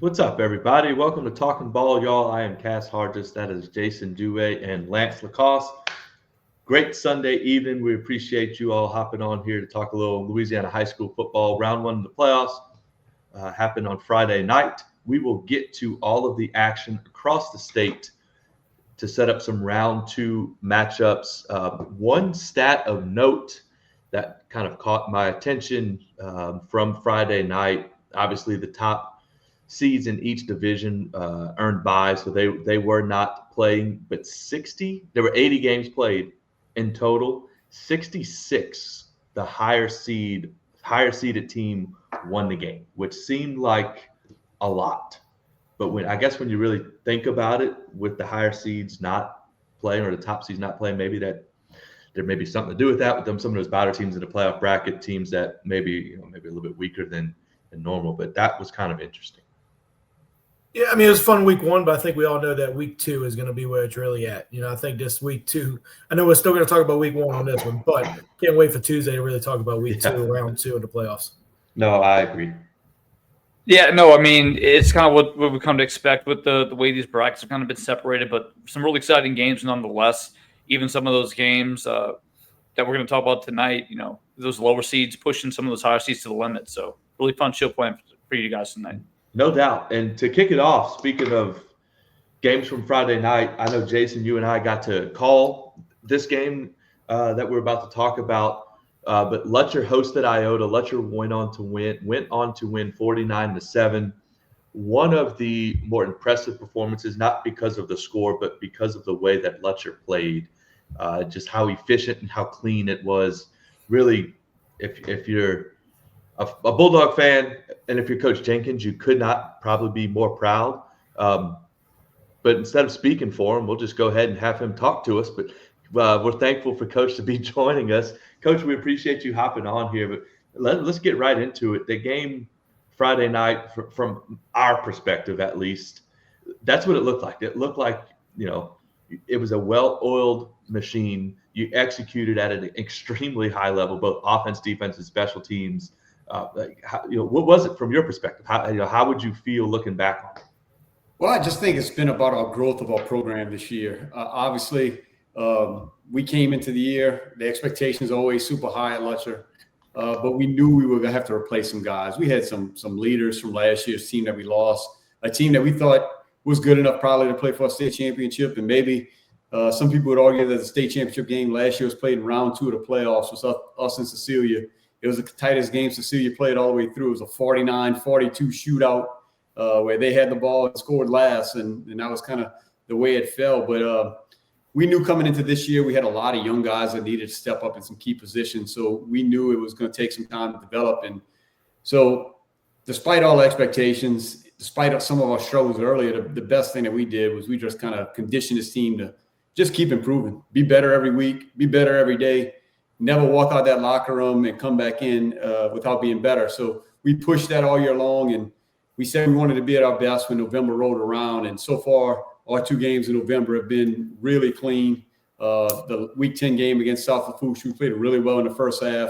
What's up, everybody? Welcome to Talking Ball, y'all. I am Cass Hargis. That is Jason Dewey and Lance Lacoste. Great Sunday evening. We appreciate you all hopping on here to talk a little Louisiana high school football. Round one of the playoffs happened on Friday night. We will get to all of the action across the state to set up some round two matchups. One stat of note that kind of caught my attention from Friday night, obviously the top seeds in each division earned byes, so they were not playing, but there were 80 games played in total. 66, the higher seeded team won the game, which seemed like a lot. But when you really think about it, with the higher seeds not playing or the top seeds not playing, maybe that there may be something to do with that. With them, some of those better teams in the playoff bracket, teams that maybe a little bit weaker than normal. But that was kind of interesting. Yeah, I mean, it was fun week one, but I think we all know that week two is going to be where it's really at. I think this week two, I know we're still going to talk about week one on this one, but can't wait for Tuesday to really talk about week two, round two of the playoffs. No, I agree. Yeah, no, I mean, it's kind of what we come to expect with the way these brackets have kind of been separated, but some really exciting games nonetheless. Even some of those games that we're going to talk about tonight, those lower seeds pushing some of those higher seeds to the limit. So really fun show plan for you guys tonight. No doubt. And to kick it off, speaking of games from Friday night, I know, Jason, you and I got to call this game that we're about to talk about. But Lutcher hosted Iota. Lutcher went on to win 49-7. One of the more impressive performances, not because of the score, but because of the way that Lutcher played, just how efficient and how clean it was. Really, if you're a Bulldog fan, and if you're Coach Jenkins, you could not probably be more proud. But instead of speaking for him, we'll just go ahead and have him talk to us. But we're thankful for Coach to be joining us. Coach, we appreciate you hopping on here. But let's get right into it. The game Friday night, from our perspective at least, that's what it looked like. It looked like, it was a well-oiled machine. You executed at an extremely high level, both offense, defense, and special teams. What was it from your perspective? How would you feel looking back on it? Well, I just think it's been about our growth of our program this year. Obviously, we came into the year, the expectations always super high at Lutcher, but we knew we were going to have to replace some guys. We had some leaders from last year's team that we lost, a team that we thought was good enough probably to play for a state championship, and maybe some people would argue that the state championship game last year was played in round two of the playoffs with us and Cecilia. It was the tightest game Cecilia played all the way through. It was a 49-42 shootout where they had the ball and scored last, and that was kind of the way it fell. But we knew coming into this year we had a lot of young guys that needed to step up in some key positions, so we knew it was going to take some time to develop. And so despite all expectations, despite some of our struggles earlier, the best thing that we did was we just kind of conditioned this team to just keep improving, be better every week, be better every day. Never walk out that locker room and come back in without being better. So we pushed that all year long, and we said we wanted to be at our best when November rolled around. And so far, our two games in November have been really clean. The Week 10 game against South Lafourche, we played really well in the first half,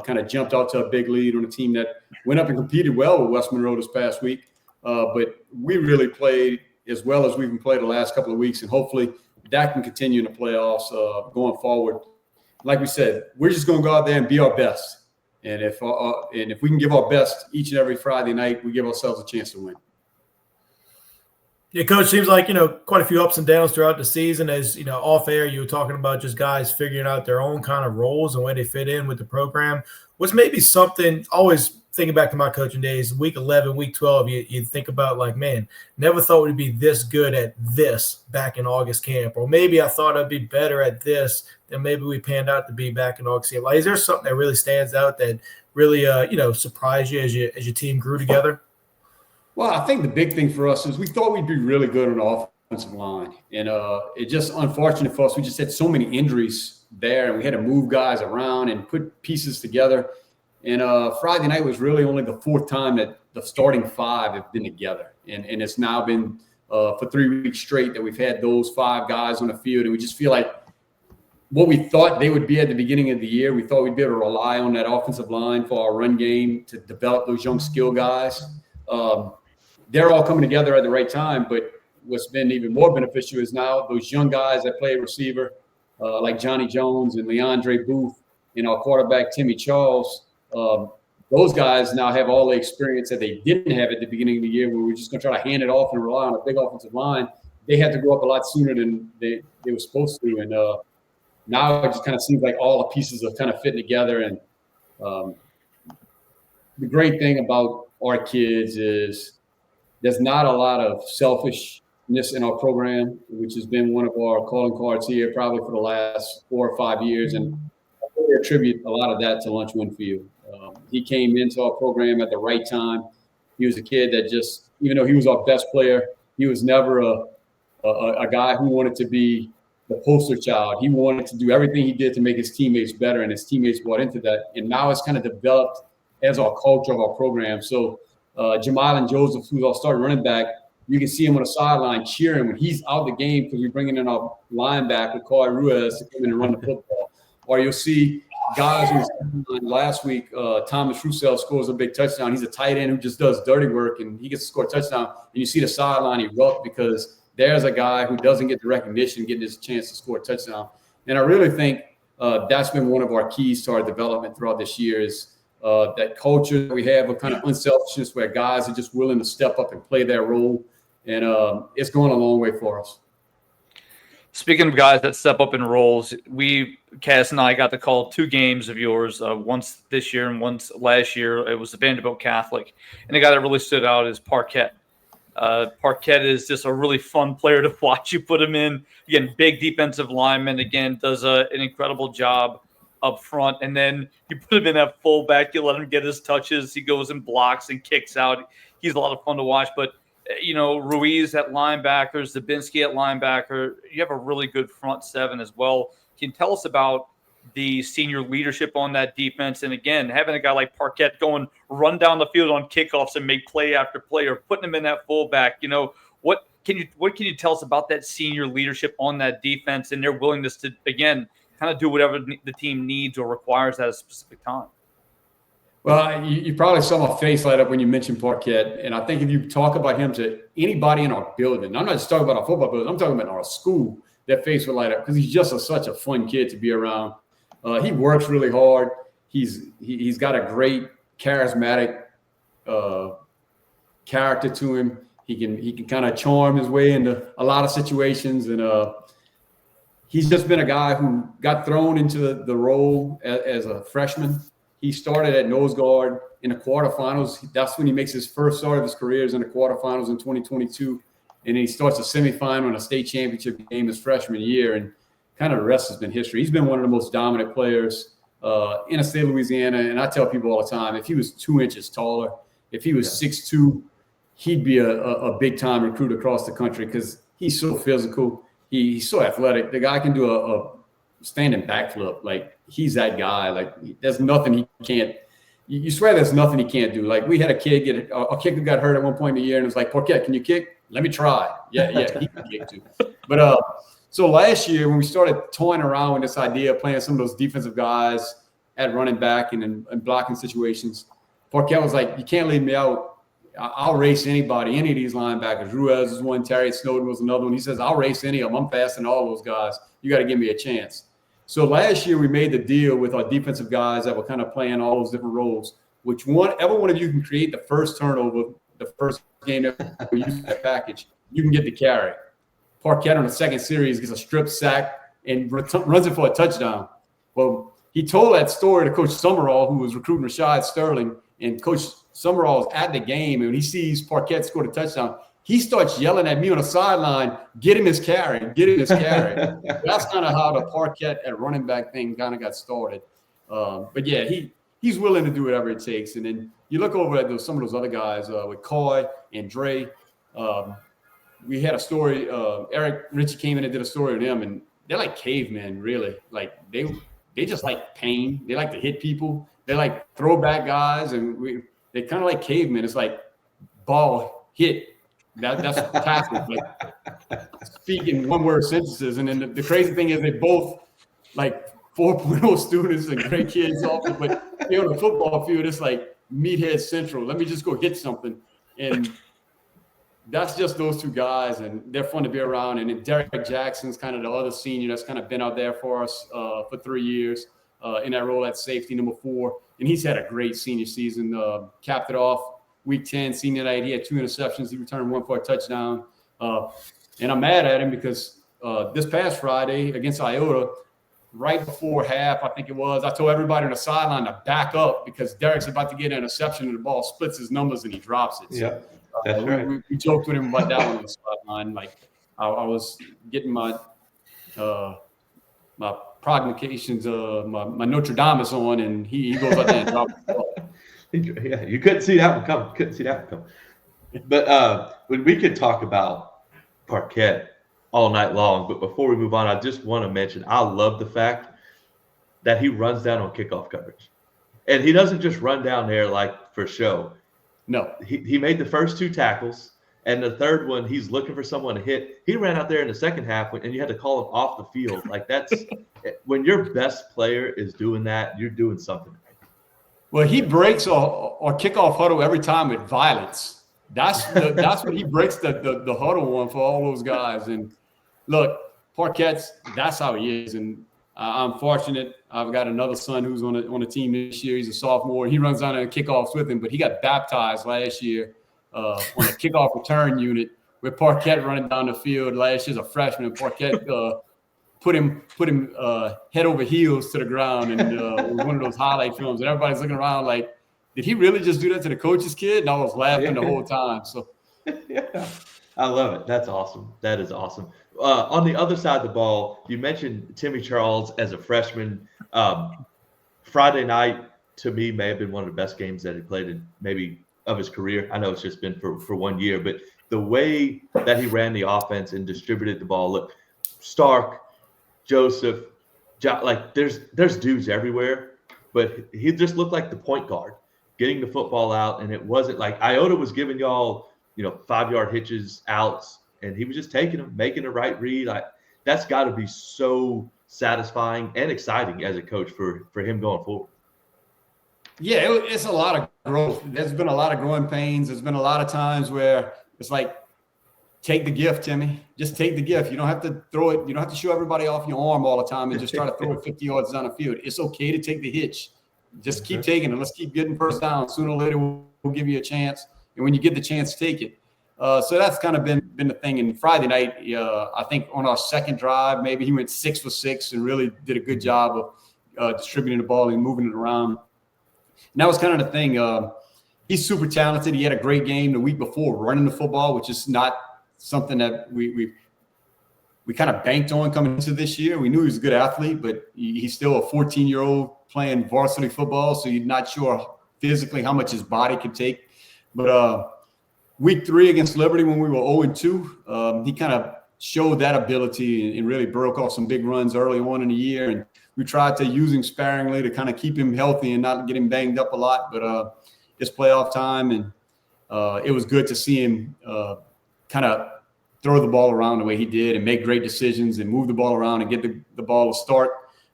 kind of jumped out to a big lead on a team that went up and competed well with West Monroe this past week. But we really played as well as we've been played the last couple of weeks, and hopefully that can continue in the playoffs going forward. Like we said, we're just going to go out there and be our best. And if we can give our best each and every Friday night, we give ourselves a chance to win. Yeah, Coach, seems like, quite a few ups and downs throughout the season. As, off air, you were talking about just guys figuring out their own kind of roles and where they fit in with the program. What's maybe something, always thinking back to my coaching days, week 11, week 12, you think about like, man, never thought we'd be this good at this back in August camp. Or maybe I thought I'd be better at this than maybe we panned out to be back in August camp. Like, is there something that really stands out that really, surprised you as your team grew together? Well, I think the big thing for us is we thought we'd be really good on the offensive line. And it just unfortunate for us. We just had so many injuries there, and we had to move guys around and put pieces together. And Friday night was really only the fourth time that the starting five have been together. And it's now been for 3 weeks straight that we've had those five guys on the field. And we just feel like what we thought they would be at the beginning of the year, we thought we'd be able to rely on that offensive line for our run game to develop those young skill guys. they're all coming together at the right time. But what's been even more beneficial is now those young guys that play receiver, like Johnny Jones and Leandre Booth, and our quarterback Timmy Charles. Those guys now have all the experience that they didn't have at the beginning of the year, where we were just going to try to hand it off and rely on a big offensive line. They had to grow up a lot sooner than they were supposed to. And now it just kind of seems like all the pieces are kind of fitting together. And the great thing about our kids is there's not a lot of selfishness in our program, which has been one of our calling cards here probably for the last 4 or 5 years. And I really attribute a lot of that to Lunch Winfield. He came into our program at the right time. He was a kid that just, even though he was our best player, he was never a guy who wanted to be the poster child. He wanted to do everything he did to make his teammates better, and his teammates bought into that. And now it's kind of developed as our culture of our program. So Jamal Joseph, who's our starting running back, you can see him on the sideline cheering when he's out the game because we're bringing in our linebacker, Koi Ruiz, to come in and run the football. Or you'll see guys who last week, Thomas Roussel scores a big touchdown. He's a tight end who just does dirty work, and he gets to score a touchdown. And you see the sideline erupt because there's a guy who doesn't get the recognition, getting his chance to score a touchdown. And I really think that's been one of our keys to our development throughout this year is that culture that we have of kind of unselfishness where guys are just willing to step up and play their role. And it's going a long way for us. Speaking of guys that step up in roles, Cass and I got to call 2 games of yours, once this year and once last year. It was the Vanderbilt Catholic. And the guy that really stood out is Parquette. Parquette is just a really fun player to watch. You put him in, again, big defensive lineman, again, does an incredible job up front. And then you put him in at fullback, you let him get his touches. He goes and blocks and kicks out. He's a lot of fun to watch. But Ruiz at linebacker, Zabinski at linebacker. You have a really good front 7 as well. Can you tell us about the senior leadership on that defense? And again, having a guy like Parquette going run down the field on kickoffs and make play after play, or putting him in that fullback. What can you tell us about that senior leadership on that defense and their willingness to, again, kind of do whatever the team needs or requires at a specific time? Well, you probably saw my face light up when you mentioned Parquette. And I think if you talk about him to anybody in our building, I'm not just talking about our football building, I'm talking about our school, that face would light up because he's just such a fun kid to be around. He works really hard. He's got a great charismatic character to him. He can kind of charm his way into a lot of situations. And he's just been a guy who got thrown into the role as a freshman. He started at nose guard in the quarterfinals. That's when he makes his first start of his career is in the quarterfinals in 2022. And he starts a semifinal in a state championship game his freshman year. And kind of the rest has been history. He's been one of the most dominant players in the state of Louisiana. And I tell people all the time, if he was 2 inches taller, if he was 6'2", he'd be a big-time recruit across the country because he's so physical. He's so athletic. The guy can do a standing backflip. Like, he's that guy. Like, there's nothing he can't – you swear there's nothing he can't do. Like, we had a kid a kicker got hurt at one point in the year, and it was like, Parquette, can you kick? Let me try. Yeah, he can kick too. But so last year when we started toying around with this idea of playing some of those defensive guys at running back and in blocking situations, Parquette was like, you can't leave me out. I'll race anybody, any of these linebackers. Ruiz was one. Terry Snowden was another one. He says, I'll race any of them. I'm faster than all those guys. You got to give me a chance. So last year we made the deal with our defensive guys that were kind of playing all those different roles, which every one of you can create the first turnover, the first game that we use that package, you can get the carry. Parquette on the second series gets a strip sack and runs it for a touchdown. Well, he told that story to Coach Summerall, who was recruiting Rashad Sterling, and Coach Summerall is at the game, and when he sees Parquette score a touchdown, he starts yelling at me on the sideline, get him his carry, get him his carry. That's kind of how the Parquette at running back thing kind of got started. But, yeah, he's willing to do whatever it takes. And then you look over at some of those other guys with Coy and Dre. We had a story. Eric Ritchie came in and did a story on them, and they're like cavemen, really. Like, they just like pain. They like to hit people. They like throwback guys, and they kind of like cavemen. It's like ball, hit. That's tackle. Like, speaking one-word sentences. And then the crazy thing is they both like 4.0 students and great kids also, but on the football field, it's like meathead central. Let me just go hit something. And that's just those two guys, and they're fun to be around. And then Derek Jackson's kind of the other senior that's kind of been out there for us for 3 years in that role at safety, number 4. And he's had a great senior season. Capped it off week 10, senior night. He had 2 interceptions. He returned 1 for a touchdown. And I'm mad at him because this past Friday against Iota, right before half, I think it was, I told everybody on the sideline to back up because Derek's about to get an interception and the ball splits his numbers and he drops it. So, that's right. We joked with him about that one on the sideline. Like I was getting my my prognostications, my Notre Dame is on, and he goes out there and drops the ball. Yeah, you couldn't see that one coming. But when we could talk about Parkett all night long, but before we move on, I just want to mention I love the fact that he runs down on kickoff coverage, and he doesn't just run down there like for show. No, he made the first 2 tackles, and the third one he's looking for someone to hit. He ran out there in the second half, and you had to call him off the field. Like that's when your best player is doing that, you're doing something. Well, he breaks our kickoff huddle every time with violence. That's what he breaks the huddle on for all those guys. And look, Parkett's, that's how he is. And I'm fortunate. I've got another son who's on a team this year. He's a sophomore. He runs down and kickoffs with him, but he got baptized last year on the kickoff return unit with Parkett running down the field last year as a freshman. And Parkett put him head over heels to the ground, and it was one of those highlight films. And everybody's looking around like, did he really just do that to the coach's kid? And I was laughing the whole time. So, yeah, I love it. That's awesome. That is awesome. On the other side of the ball, you mentioned Timmy Charles as a freshman. Friday night, to me, may have been one of the best games that he played in maybe of his career. I know it's just been for 1 year, but the way that he ran the offense and distributed the ball, look, Stark, Joseph, like there's dudes everywhere, but he just looked like the point guard, getting the football out, and it wasn't like Iota was giving y'all, 5-yard hitches, outs, and he was just taking them, making the right read. That's got to be so satisfying and exciting as a coach for him going forward. Yeah, it's a lot of growth. There's been a lot of growing pains. There's been a lot of times where it's like, take the gift, Timmy. Just take the gift. You don't have to throw it. You don't have to show everybody off your arm all the time and just try to throw it 50 yards down the field. It's okay to take the hitch. Just keep taking it. Let's keep getting first down. Sooner or later, we'll give you a chance. And when you get the chance, take it. So that's kind of been the thing. And Friday night, I think on our second drive, maybe he went 6 for 6 and really did a good job of distributing the ball and moving it around. And that was kind of the thing. He's super talented. He had a great game the week before running the football, which is not something that we kind of banked on coming into this year. We knew he was a good athlete, but he's still a 14-year-old playing varsity football, so you're not sure physically how much his body could take. But week 3 against Liberty, when we were 0-2, he kind of showed that ability and really broke off some big runs early on in the year. And we tried to use him sparingly to kind of keep him healthy and not get him banged up a lot. But it's playoff time, and it was good to see him kind of throw the ball around the way he did and make great decisions and move the ball around and get the ball to start,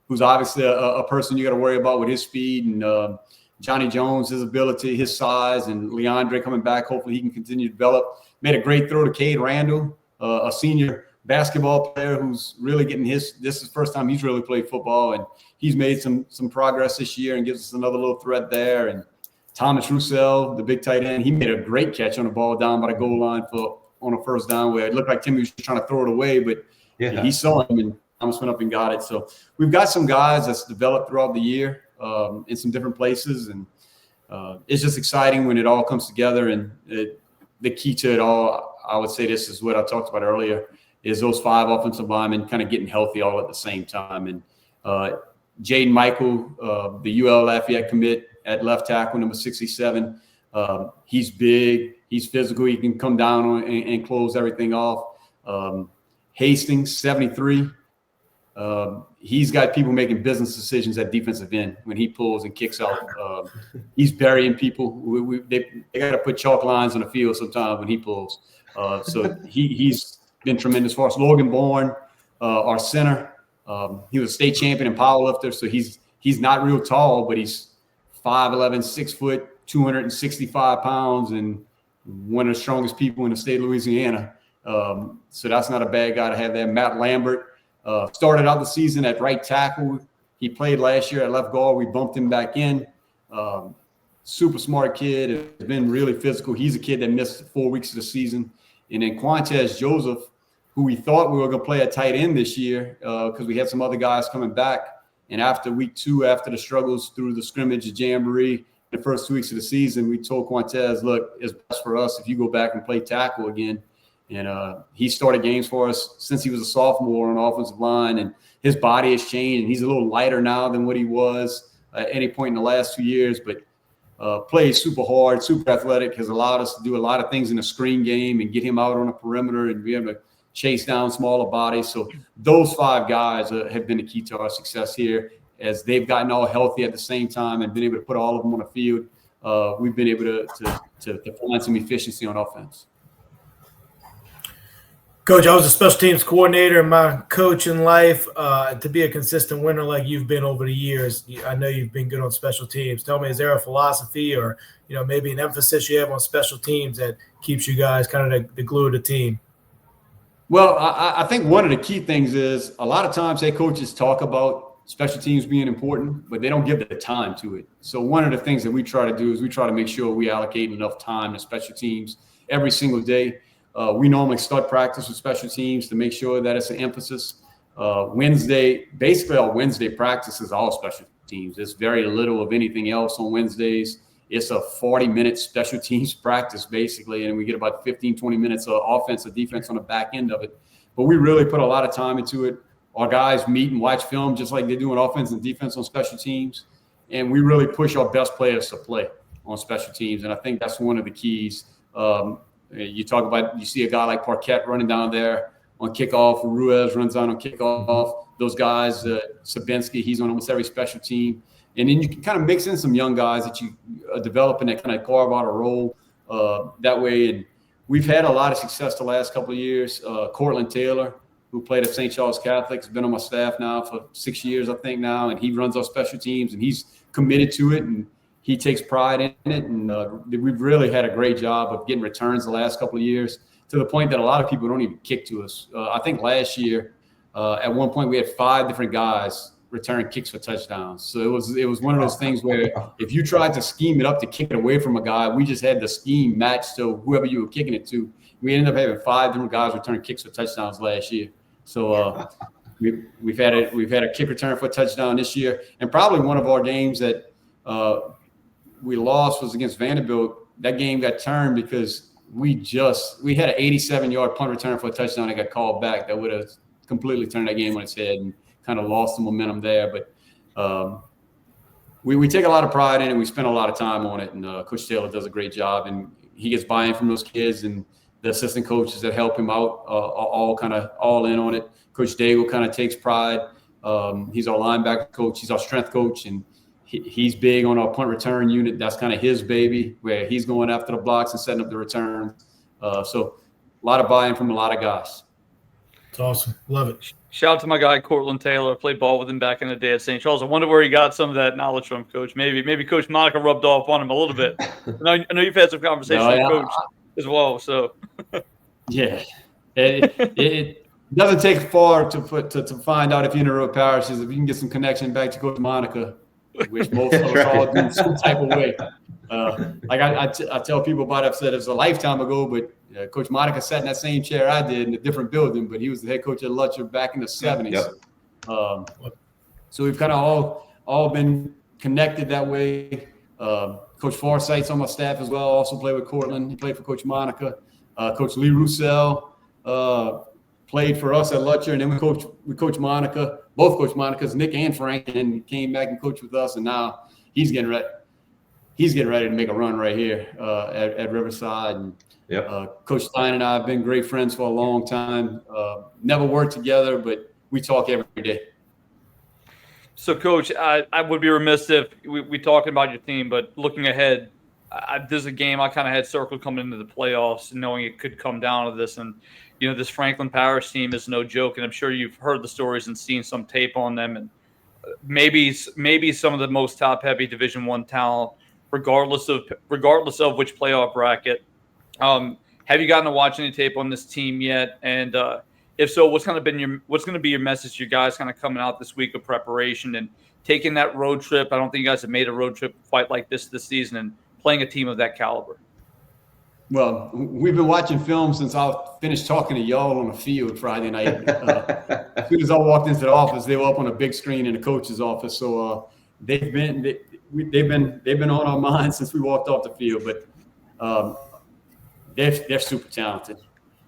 who's obviously a person you got to worry about with his speed, and Johnny Jones, his ability, his size, and Leandre coming back. Hopefully he can continue to develop. Made a great throw to Cade Randall, a senior basketball player who's really getting this is the first time he's really played football, and he's made some progress this year and gives us another little threat there. And Thomas Roussel, the big tight end, he made a great catch on the ball down by the goal line on a first down where it looked like Timmy was just trying to throw it away, but he saw him and Thomas went up and got it. So we've got some guys that's developed throughout the year in some different places, and it's just exciting when it all comes together. And the key to it all, I would say this is what I talked about earlier, is those 5 offensive linemen kind of getting healthy all at the same time. And Jaden Michael, the UL Lafayette commit at left tackle, number 67, he's big. He's physical. He can come down and close everything off. Hastings, 73. He's got people making business decisions at defensive end when he pulls and kicks out. He's burying people. They got to put chalk lines on the field sometimes when he pulls. So he's been tremendous for us. Logan Bourne, our center. He was a state champion in powerlifter, so he's not real tall, but he's 5'11", 6 foot, 265 pounds, and one of the strongest people in the state of Louisiana. So that's not a bad guy to have there. Matt Lambert started out the season at right tackle. He played last year at left guard. We bumped him back in. Super smart kid. Has been really physical. He's a kid that missed 4 weeks of the season. And then Quantez Joseph, who we thought we were going to play at tight end this year because we had some other guys coming back. And after week 2, after the struggles through the scrimmage, the jamboree, the first 2 weeks of the season, we told Quantez, look, it's best for us if you go back and play tackle again. And he started games for us since he was a sophomore on the offensive line, and his body has changed, and he's a little lighter now than what he was at any point in the last 2 years, but plays super hard, super athletic, has allowed us to do a lot of things in the screen game and get him out on the perimeter and be able to chase down smaller bodies. So those 5 guys have been the key to our success here. As they've gotten all healthy at the same time and been able to put all of them on the field, we've been able to find some efficiency on offense. Coach, I was a special teams coordinator in my coaching life. To be a consistent winner like you've been over the years, I know you've been good on special teams. Tell me, is there a philosophy or maybe an emphasis you have on special teams that keeps you guys kind of the glue of the team? Well, I think one of the key things is a lot of times head coaches talk about special teams being important, but they don't give the time to it. So one of the things that we try to do is we try to make sure we allocate enough time to special teams every single day. We normally start practice with special teams to make sure that it's an emphasis. Basically our Wednesday practice is all special teams. There's very little of anything else on Wednesdays. It's a 40-minute special teams practice, basically, and we get about 15, 20 minutes of offense or defense on the back end of it. But we really put a lot of time into it. Our guys meet and watch film just like they do on offense and defense on special teams. And we really push our best players to play on special teams. And I think that's one of the keys. You see a guy like Parquette running down there on kickoff. Ruiz runs down on kickoff. Those guys, Sabinsky, he's on almost every special team. And then you can kind of mix in some young guys that you are developing that kind of carve out a role that way. And we've had a lot of success the last couple of years. Cortland Taylor, who played at St. Charles Catholic, has been on my staff now for 6 years, I think now, and he runs our special teams, and he's committed to it, and he takes pride in it. And we've really had a great job of getting returns the last couple of years to the point that a lot of people don't even kick to us. I think last year, at one point, we had 5 different guys return kicks for touchdowns. So it was one of those things where if you tried to scheme it up to kick it away from a guy, we just had the scheme matched to whoever you were kicking it to. We ended up having 5 different guys return kicks for touchdowns last year. So we've had a kick return for a touchdown this year, and probably one of our games that we lost was against Vanderbilt. That game got turned because we had an 87-yard punt return for a touchdown that got called back that would have completely turned that game on its head and kind of lost the momentum there. But we take a lot of pride in it. We spend a lot of time on it, and Coach Taylor does a great job, and he gets buy-in from those kids, and the assistant coaches that help him out are all in on it. Coach Daigle kind of takes pride. He's our linebacker coach. He's our strength coach, and he's big on our punt return unit. That's kind of his baby, where he's going after the blocks and setting up the return. So a lot of buy-in from a lot of guys. It's awesome. Love it. Shout out to my guy, Cortland Taylor. Played ball with him back in the day at St. Charles. I wonder where he got some of that knowledge from, Coach. Maybe Coach Monica rubbed off on him a little bit. I know you've had some conversations with Coach as well. So, yeah, it doesn't take far to find out if you're in a real parish is if you can get some connection back to Coach Monica, which most of us all do some type of way. Like I tell people about it. I've said it was a lifetime ago, but Coach Monica sat in that same chair I did in a different building, but he was the head coach at Lutcher back in the 70s. Yep. So we've kind of all been connected that way. Coach Forsythe's on my staff as well. Also played with Cortland. He played for Coach Monica. Coach Lee Roussel played for us at Lutcher, and then we coach Monica, both Coach Monicas, Nick and Frank, and then he came back and coached with us, and now he's getting ready. He's getting ready to make a run right here at Riverside. And Coach Stein and I have been great friends for a long time. Never worked together, but we talk every day. So, Coach, I would be remiss if we talking about your team, but looking ahead, there's a game I kind of had circled coming into the playoffs, knowing it could come down to this. And, this Franklin Parish team is no joke, and I'm sure you've heard the stories and seen some tape on them. And maybe some of the most top-heavy Division I talent, regardless of which playoff bracket. Have you gotten to watch any tape on this team yet? And if so, what's going to be your message to you guys kind of coming out this week of preparation and taking that road trip? I don't think you guys have made a road trip quite like this season and playing a team of that caliber. Well, we've been watching film since I finished talking to y'all on the field Friday night. As soon as I walked into the office, they were up on a big screen in the coach's office. So they've been on our minds since we walked off the field. But they're super talented.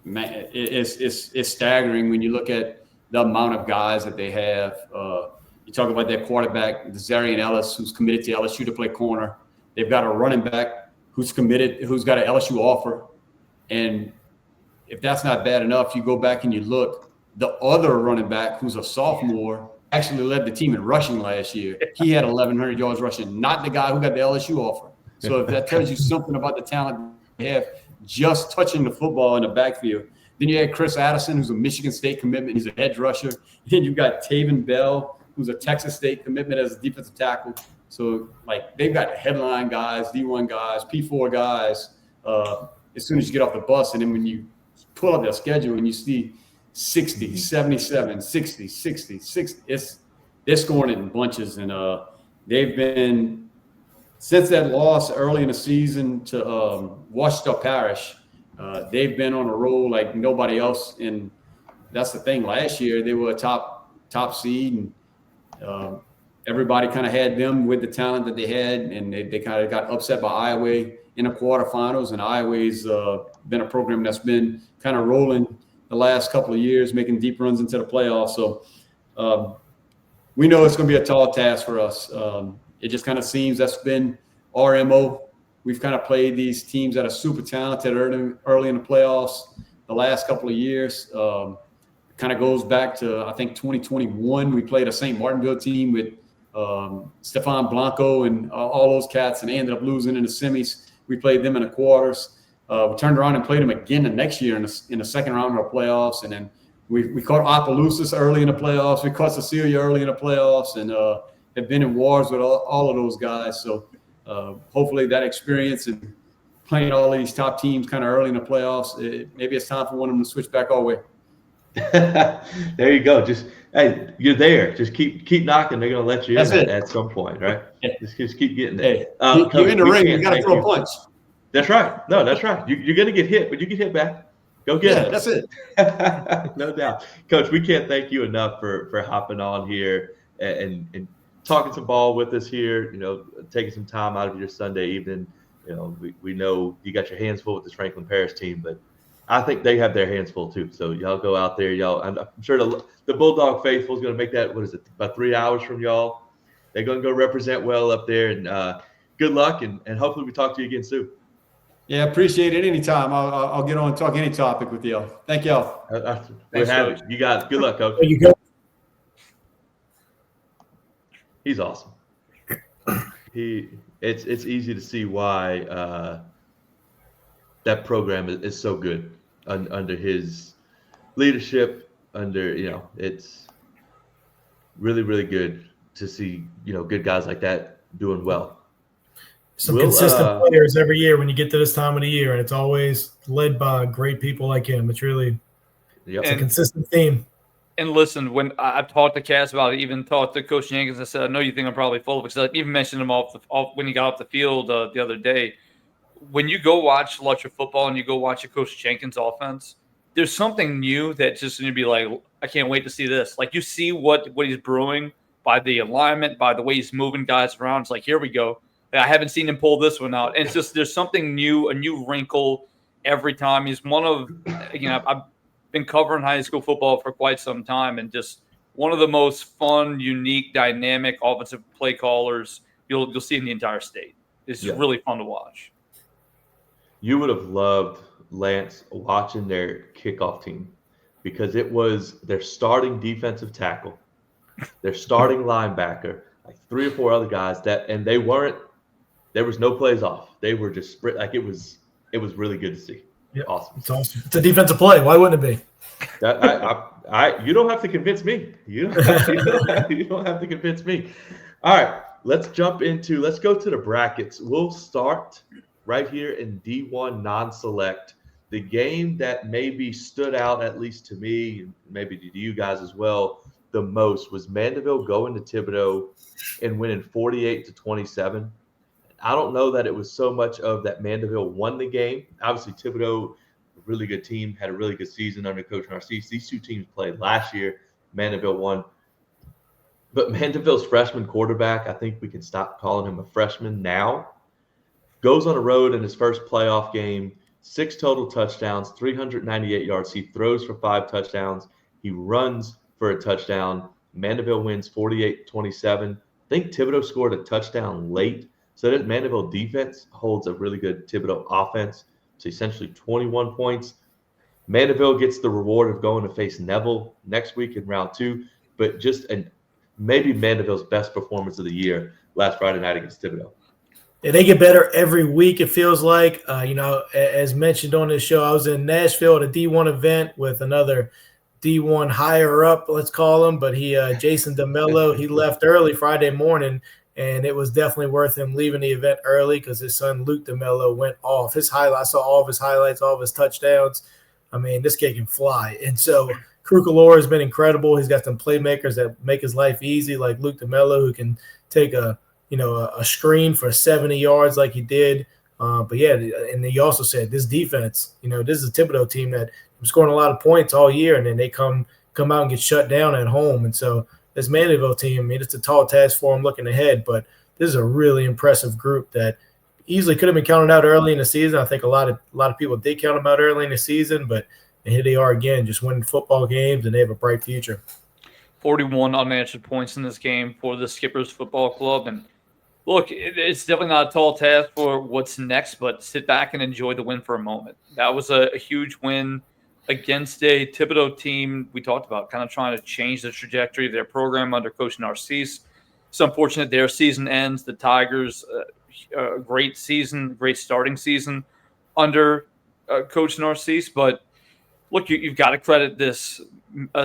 Man, it's staggering when you look at the amount of guys that they have. You talk about their quarterback, Zarian Ellis, who's committed to LSU to play corner. They've got a running back who's committed, who's got an LSU offer. And if that's not bad enough, you go back and you look, the other running back, who's a sophomore, actually led the team in rushing last year. He had 1,100 yards rushing, not the guy who got the LSU offer. So if that tells you something about the talent they have just touching the football in the backfield. Then you had Chris Addison, who's a Michigan State commitment. He's a edge rusher. Then you've got Taven Bell, who's a Texas State commitment as a defensive tackle. So, like, they've got headline guys, D1 guys, P4 guys as soon as you get off the bus. And then when you pull up their schedule and you see 60, 77, 60, 60, 60, they're scoring it in bunches. And they've been, since that loss early in the season to Washita Parish, they've been on a roll like nobody else. And that's the thing. Last year, they were a top seed, and everybody kind of had them with the talent that they had, and they kind of got upset by Iowa in the quarterfinals. And Iowa's been a program that's been kind of rolling the last couple of years, making deep runs into the playoffs. So we know it's going to be a tall task for us. It just kind of seems that's been our MO. We've kind of played these teams that are super talented early in the playoffs the last couple of years. Kind of goes back to, I think, 2021. We played a St. Martinville team with Stefan Blanco and all those cats, and they ended up losing in the semis. We played them in the quarters. We turned around and played them again the next year in the second round of the playoffs. And then we caught Opelousas early in the playoffs. We caught Cecilia early in the playoffs, and have been in wars with all of those guys. So hopefully that experience and playing all of these top teams kind of early in the playoffs, maybe it's time for one of them to switch back our way. There you go. Just, hey, you're there. Just keep knocking. They're going to let you in at some point, right? Just keep getting there. Hey, you're in the ring. You got to throw a punch. That's right. No, that's right. You're going to get hit, but you get hit back. Go get it. That's it. No doubt. Coach, we can't thank you enough for hopping on here and talking some ball with us here, taking some time out of your Sunday evening. We know you got your hands full with this Franklin Parish team, but I think they have their hands full too. So y'all go out there, I'm sure the Bulldog faithful is going to make that, about 3 hours from y'all. They're going to go represent well up there, and good luck, and hopefully we talk to you again soon. Yeah, appreciate it anytime. I'll get on and talk any topic with y'all. Thank y'all. We're happy. You got it. Good luck, Coach. There you go. He's awesome. It's easy to see why that program is so good under his leadership. It's really, really good to see good guys like that doing well. Some consistent players every year when you get to this time of the year, and it's always led by great people like him. It's really it's a consistent theme. And listen, when I've talked to Cass about it, even talked to Coach Jenkins, I said, I know you think I'm probably full of it, because I even mentioned him when he got off the field the other day. When you go watch Lutcher football and you go watch a Coach Jenkins offense, there's something new that just going to be like, I can't wait to see this. Like, you see what he's brewing by the alignment, by the way he's moving guys around. It's like, here we go. I haven't seen him pull this one out. And it's just, there's something new, a new wrinkle every time. He's one of, I've been covering high school football for quite some time, and just one of the most fun, unique, dynamic offensive play callers you'll see in the entire state. It's just really fun to watch. You would have loved Lance watching their kickoff team, because it was their starting defensive tackle, their starting linebacker, like 3 or 4 other guys and there was no plays off. They were just sprint. Like, it was really good to see. Yeah, awesome. It's awesome. It's a defensive play. Why wouldn't it be? You don't have to convince me. You don't have to convince me. All right, let's go to the brackets. We'll start right here in D1 non-select, the game that maybe stood out, at least to me, maybe to you guys as well, the most was Mandeville going to Thibodeau and winning 48-27. I don't know that it was so much of that Mandeville won the game. Obviously, Thibodeau, a really good team, had a really good season under Coach Narcisse. These two teams played last year. Mandeville won. But Mandeville's freshman quarterback, I think we can stop calling him a freshman now, goes on a road in his first playoff game, 6 total touchdowns, 398 yards. He throws for 5 touchdowns. He runs for a touchdown. Mandeville wins 48-27. I think Thibodeau scored a touchdown late. So that Mandeville defense holds a really good Thibodeau offense. So essentially 21 points. Mandeville gets the reward of going to face Neville next week in round 2, but just maybe Mandeville's best performance of the year last Friday night against Thibodeau. Yeah, they get better every week, it feels like. As mentioned on this show, I was in Nashville at a D1 event with another D1 higher up, let's call him, but Jason DeMello, he left early Friday morning, and it was definitely worth him leaving the event early because his son Luke DeMello went off. His highlights, I saw all of his highlights, all of his touchdowns. I mean, this kid can fly. And so Krukalor has been incredible. He's got some playmakers that make his life easy, like Luke DeMello, who can take a screen for 70 yards like he did. But yeah, and he also said this defense, this is a Thibodeau team that was scoring a lot of points all year, and then they come out and get shut down at home. And so this Mandeville team, I mean, it's a tall task for them looking ahead, but this is a really impressive group that easily could have been counted out early in the season. I think a lot of people did count them out early in the season, but here they are again, just winning football games, and they have a bright future. 41 unanswered points in this game for the Skippers Football Club. And look, it's definitely not a tall task for what's next, but sit back and enjoy the win for a moment. That was a huge win against a Thibodeau team we talked about, kind of trying to change the trajectory of their program under Coach Narcisse. It's unfortunate their season ends. The Tigers, great season, great starting season under Coach Narcisse. But look, you've got to credit this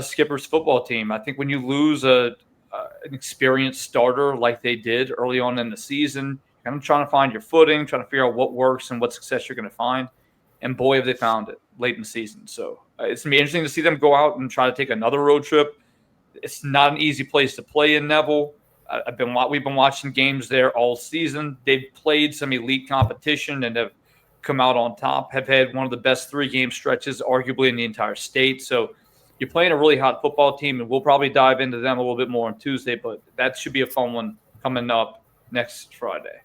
Skippers football team. I think when you lose an experienced starter like they did early on in the season, kind of trying to find your footing, trying to figure out what works and what success you're going to find. And boy, have they found it late in the season. So it's going to be interesting to see them go out and try to take another road trip. It's not an easy place to play in Neville. We've been watching games there all season. They've played some elite competition and have come out on top, have had one of the best 3-game stretches arguably in the entire state. So you're playing a really hot football team, and we'll probably dive into them a little bit more on Tuesday, but that should be a fun one coming up next Friday.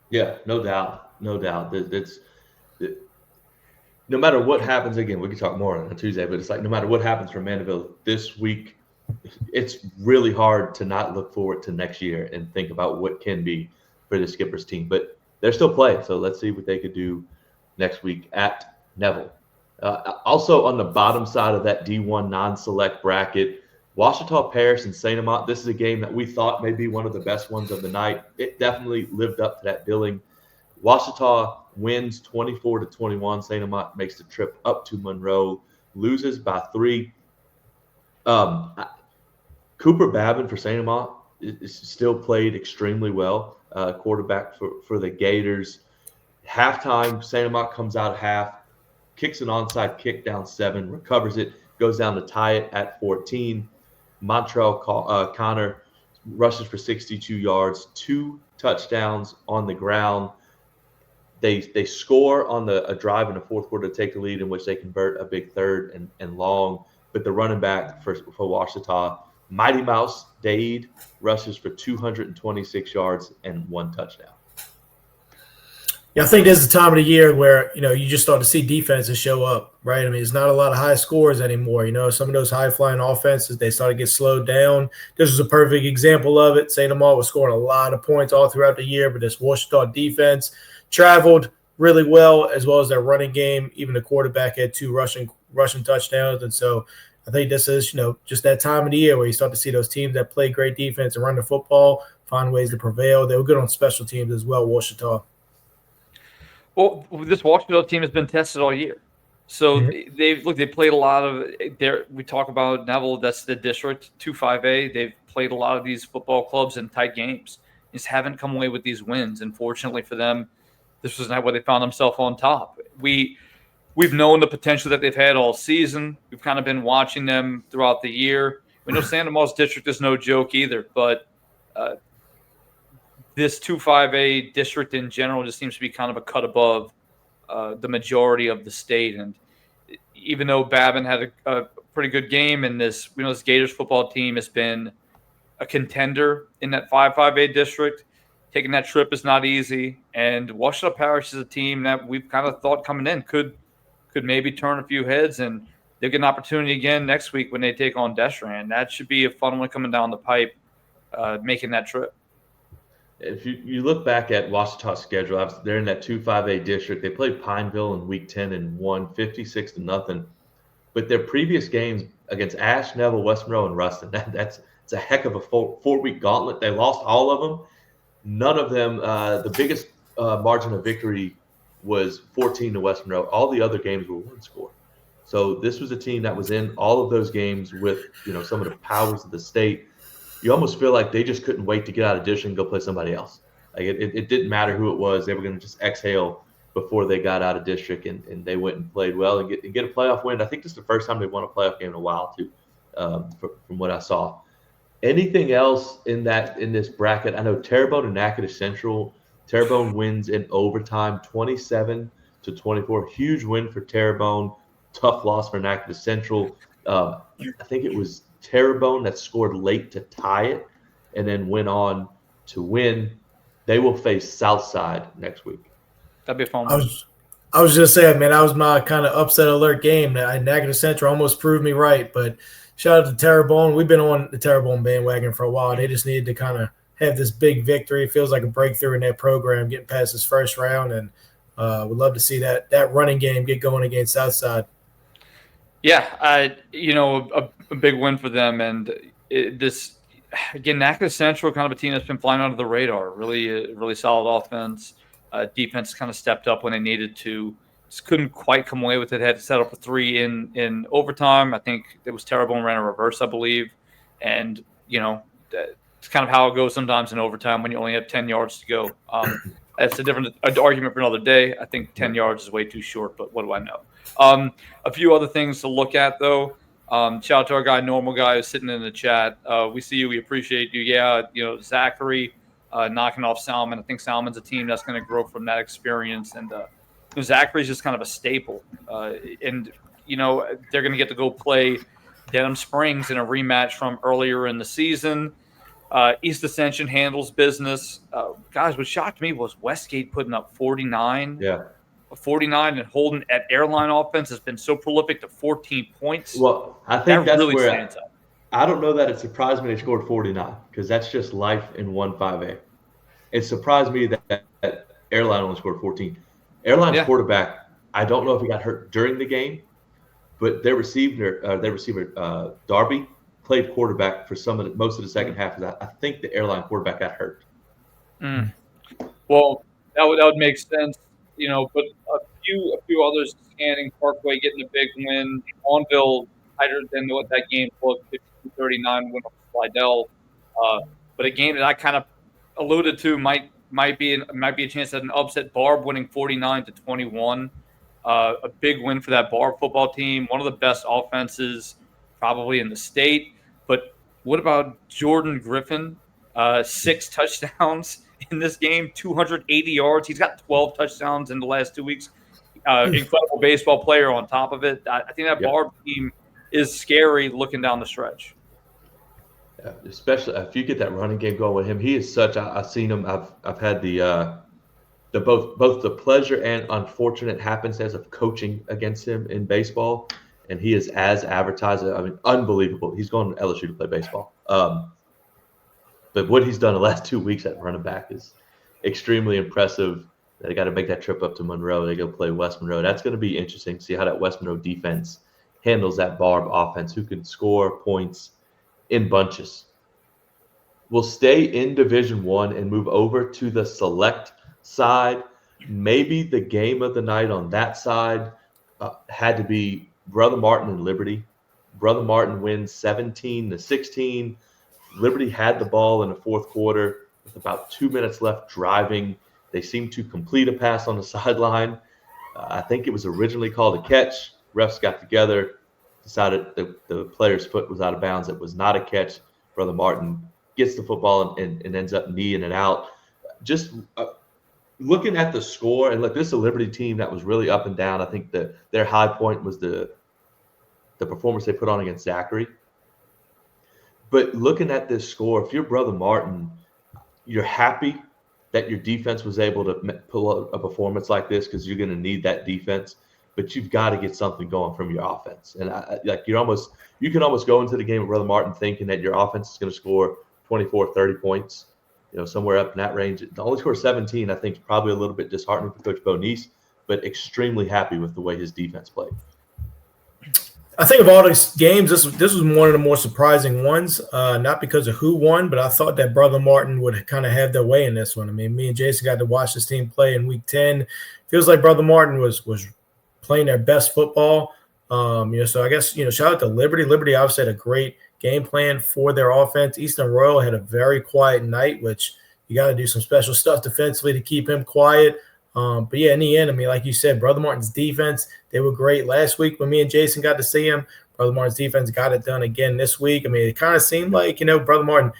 Yeah, no doubt. No matter what happens, again, we can talk more on Tuesday, but it's like no matter what happens for Mandeville this week, it's really hard to not look forward to next year and think about what can be for the Skippers team. But they're still playing, so let's see what they could do next week at Neville. Also on the bottom side of that D1 non-select bracket, Ouachita Parish and St. Amant. This is a game that we thought may be one of the best ones of the night. It definitely lived up to that billing. Ouachita wins 24-21. St. Amant makes the trip up to Monroe, loses by 3. Cooper Babin for St. Amant is still played extremely well, quarterback for the Gators. Halftime, St. Amant comes out half, kicks an onside kick down 7, recovers it, goes down to tie it at 14. Montrell Connor rushes for 62 yards, 2 touchdowns on the ground. They score on a drive in the fourth quarter to take the lead, in which they convert a big third and long. But the running back for Ouachita, Mighty Mouse Dade, rushes for 226 yards and 1 touchdown. Yeah, I think this is the time of the year where, you just start to see defenses show up, right? I mean, it's not a lot of high scores anymore. Some of those high-flying offenses, they start to get slowed down. This was a perfect example of it. St. Amant was scoring a lot of points all throughout the year, but this Ouachita defense traveled really well as their running game. Even the quarterback had 2 rushing touchdowns. And so I think this is, just that time of the year where you start to see those teams that play great defense and run the football find ways to prevail. They were good on special teams as well, Ouachita. Well, this Washington team has been tested all year. So they played a lot of we talk about Neville, that's the district 2-5A. They've played a lot of these football clubs in tight games. Just haven't come away with these wins. And fortunately for them, this was not where they found themselves on top. We've known the potential that they've had all season. We've kind of been watching them throughout the year. We know Santa Moss District is no joke either, but this 2-5A district in general just seems to be kind of a cut above the majority of the state. And even though Babin had a pretty good game in this, we know this Gators football team has been a contender in that 5-5A district. Taking that trip is not easy. And Ouachita Parish is a team that we've kind of thought coming in could maybe turn a few heads, and they'll get an opportunity again next week when they take on Destrehan. That should be a fun one coming down the pipe, making that trip. If you look back at Ouachita's schedule, they're in that 2-5A district. They played Pineville in week 10 and won 56-0. But their previous games against Ash, Neville, West Monroe, and Ruston, it's a heck of a four-week gauntlet. They lost all of them. None of them, the biggest margin of victory was 14 to West Monroe. All the other games were one score. So this was a team that was in all of those games with, some of the powers of the state. You almost feel like they just couldn't wait to get out of district and go play somebody else. Like it didn't matter who it was. They were going to just exhale before they got out of district, and they went and played well and get a playoff win. I think this is the first time they won a playoff game in a while too, from what I saw. Anything else in this bracket? I know Terrebonne and Natchitoches Central. Terrebonne wins in overtime, 27-24. Huge win for Terrebonne. Tough loss for Natchitoches Central. I think it was Terrebonne that scored late to tie it and then went on to win. They will face Southside next week. That'd be a fun one. I was just saying, man, that was my kind of upset alert game. Natchitoches Central almost proved me right, but shout out to Terrebonne. We've been on the Terrebonne bandwagon for a while. They just needed to kind of have this big victory. It feels like a breakthrough in their program, getting past this first round, and would love to see that running game get going against Southside. Yeah, a big win for them, and this again, Natchitoches Central, kind of a team that's been flying under the radar. Really solid offense. Defense kind of stepped up when they needed to. Just couldn't quite come away with it. Had to set up a 3 in overtime. I think it was Terrebonne ran a reverse, I believe, and it's kind of how it goes sometimes in overtime when you only have 10 yards to go. That's a different argument for another day. I think 10 yards is way too short, but what do I know? A few other things to look at, though. Shout out to our guy, Normal Guy, who's sitting in the chat. We see you. We appreciate you. Yeah, Zachary knocking off Salmon. I think Salmon's a team that's going to grow from that experience. And Zachary's just kind of a staple. And they're going to get to go play Denham Springs in a rematch from earlier in the season. East Ascension handles business. Guys, what shocked me was Westgate putting up 49. Yeah. 49 and Holden at Airline offense has been so prolific to 14 points. Well, I think that's really where stands out. I don't know that it surprised me they scored 49 because that's just life in 1-5A. It surprised me that Airline only scored 14. Airline's quarterback, I don't know if he got hurt during the game, but their receiver Darby played quarterback for most of the second half of that. I think the Airline quarterback got hurt. Well, that would make sense. But a few others scanning. Parkway getting a big win. Onville tighter than what that game looked, 52-39 win over Slidell. But a game that I kind of alluded to might be a chance at an upset. Barb winning 49-21. A big win for that Barb football team. One of the best offenses probably in the state. But what about Jordan Griffin? 6 touchdowns in this game, 280 yards. He's got 12 touchdowns in the last 2 weeks. Incredible baseball player on top of it. I think that Barb team is scary looking down the stretch. Yeah, especially if you get that running game going with him. He is such. I've seen him. I've had the both the pleasure and unfortunate happenstance of coaching against him in baseball, and he is as advertised. I mean, unbelievable. He's going to LSU to play baseball. But what he's done the last 2 weeks at running back is extremely impressive. They got to make that trip up to Monroe. They go play West Monroe. That's going to be interesting to see how that West Monroe defense handles that Barb offense, who can score points in bunches. We'll stay in Division I and move over to the select side. Maybe the game of the night on that side had to be Brother Martin and Liberty. Brother Martin wins 17-16. Liberty had the ball in the fourth quarter with about 2 minutes left driving, They seemed to complete a pass on the sideline. I think it was originally called a catch. Refs got together, decided the player's foot was out of bounds. It was not a catch. Brother Martin gets the football and ends up kneeing it out. Just looking at the score, and look, this is a Liberty team that was really up and down. I think their high point was the performance they put on against Zachary. But looking at this score, if you're Brother Martin, you're happy that your defense was able to pull a performance like this because you're going to need that defense. But you've got to get something going from your offense. And you can almost go into the game with Brother Martin thinking that your offense is going to score 24, 30 points, somewhere up in that range. The only score 17, I think, is probably a little bit disheartening for Coach Bonise, but extremely happy with the way his defense played. I think of all these games, this was one of the more surprising ones, not because of who won, but I thought that Brother Martin would kind of have their way in this one. I mean, me and Jason got to watch this team play in Week 10. Feels like Brother Martin was playing their best football. So I guess, shout out to Liberty. Liberty obviously had a great game plan for their offense. Eastern Royal had a very quiet night, which you got to do some special stuff defensively to keep him quiet. But yeah, in the end, I mean, like you said, Brother Martin's defense, they were great last week when me and Jason got to see him. Brother Martin's defense got it done again this week. I mean, it kind of seemed like, Brother Martin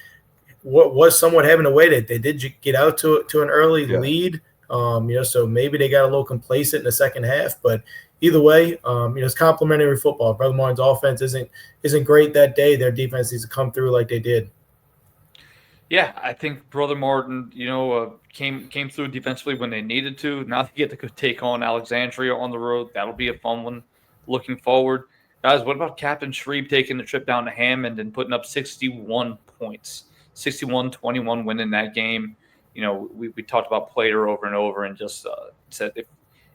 was somewhat having a way that they did get out to an early lead. So maybe they got a little complacent in the second half, but either way, it's complimentary football. Brother Martin's offense isn't great that day. Their defense needs to come through like they did. Yeah, I think Brother Martin, came through defensively when they needed to. Now they get to take on Alexandria on the road. That'll be a fun one looking forward. Guys, what about Captain Shreve taking the trip down to Hammond and putting up 61 points, 61-21 winning that game? We talked about Plater over and over and just said if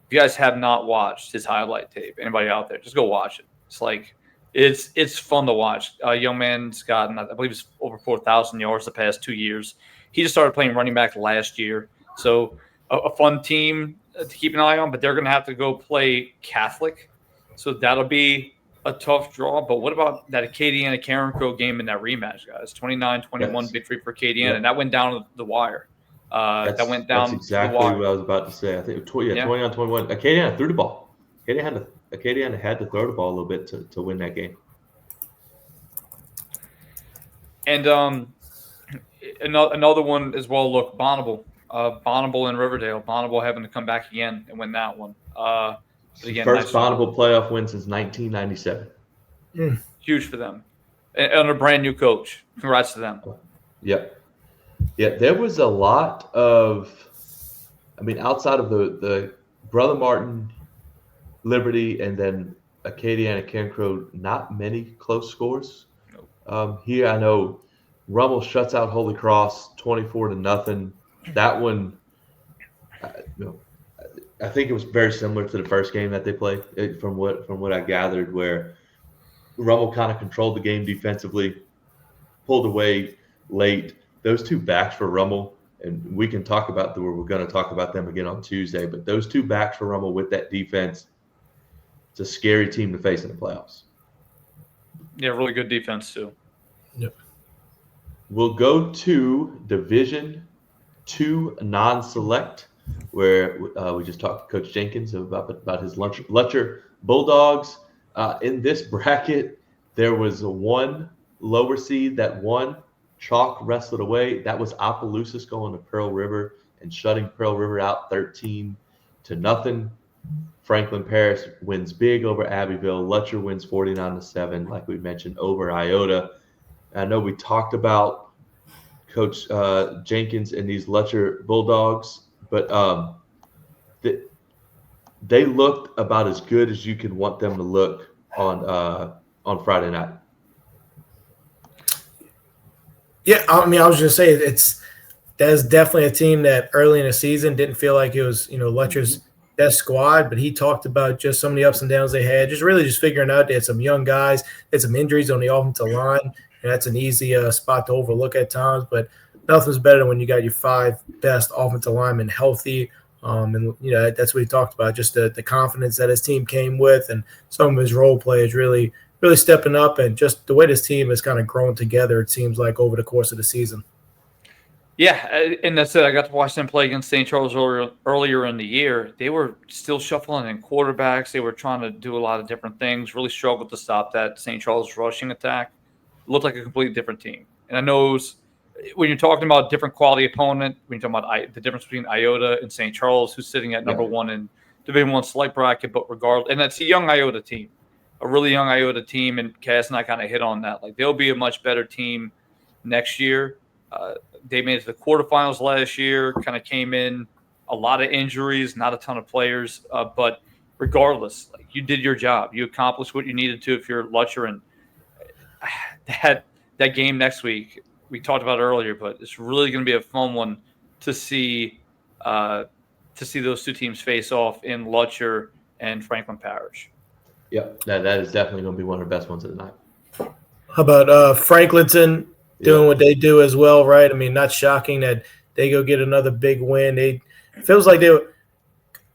you guys have not watched his highlight tape, anybody out there, just go watch it. It's like it's fun to watch. A young man's gotten, I believe it's over 4,000 yards the past 2 years. He just started playing running back last year. So a fun team to keep an eye on, but they're going to have to go play Catholic. So that'll be a tough draw. But what about that Acadiana Carencro game in that rematch, guys? 29-21 victory for Acadiana, and that went down to the wire. That went down. That's exactly what I was about to say. I think 29-21. Acadiana threw the ball. Acadiana had to throw the ball a little bit to win that game. And another one as well. Look, Bonneville and Riverdale. Bonneville having to come back again and win that one. Again, first Bonneville playoff win since 1997. Huge for them, and under a brand new coach. Congrats to them. Yep. Yeah, there was a lot of, outside of the Brother Martin, Liberty, and then Acadiana Carencro, not many close scores. Here, I know Rummel shuts out Holy Cross 24-0. That one, I think it was very similar to the first game that they played, from what I gathered, where Rummel kind of controlled the game defensively, pulled away late. Those two backs for Rummel, and we can talk about we're going to talk about them again on Tuesday, but those two backs for Rummel with that defense, it's a scary team to face in the playoffs. Yeah, really good defense too. Yep. We'll go to Division II non-select, where we just talked to Coach Jenkins about his Letcher Bulldogs. In this bracket, there was one lower seed that won. Chalk wrestled away. That was Opelousas going to Pearl River and shutting Pearl River out 13-0. Franklin Parish wins big over Abbeville. Letcher wins 49-7, like we mentioned, over Iota. I know we talked about Coach Jenkins and these Letcher Bulldogs, but they looked about as good as you could want them to look on Friday night. Yeah, I was just saying that's definitely a team that early in the season didn't feel like it was, Letcher's best squad, but he talked about just some of the ups and downs they had, just figuring out they had some young guys, they had some injuries on the offensive line, and that's an easy spot to overlook at times, but nothing's better than when you got your five best offensive linemen healthy. And that's what he talked about, just the confidence that his team came with, and some of his role players really stepping up, and just the way this team has kind of grown together, it seems like, over the course of the season. Yeah, and that's it. I got to watch them play against St. Charles earlier in the year. They were still shuffling in quarterbacks. They were trying to do a lot of different things. Really struggled to stop that St. Charles rushing attack. Looked like a completely different team. And I know when you're talking about different quality opponent, when you're talking about the difference between Iota and St. Charles, who's sitting at number one in Division I select bracket, but regardless, and that's a young Iota team, a really young Iota team, and Cass and I kind of hit on that. Like they'll be a much better team next year. They made it to the quarterfinals last year, kind of came in a lot of injuries, not a ton of players. But regardless, like you did your job. You accomplished what you needed to if you're Lutcher. And that game next week, we talked about earlier, but it's really going to be a fun one to see those two teams face off in Lutcher and Franklin Parish. Yep, that is definitely going to be one of the best ones of the night. How about Franklinton doing what they do as well, right? I mean, not shocking that they go get another big win. It feels like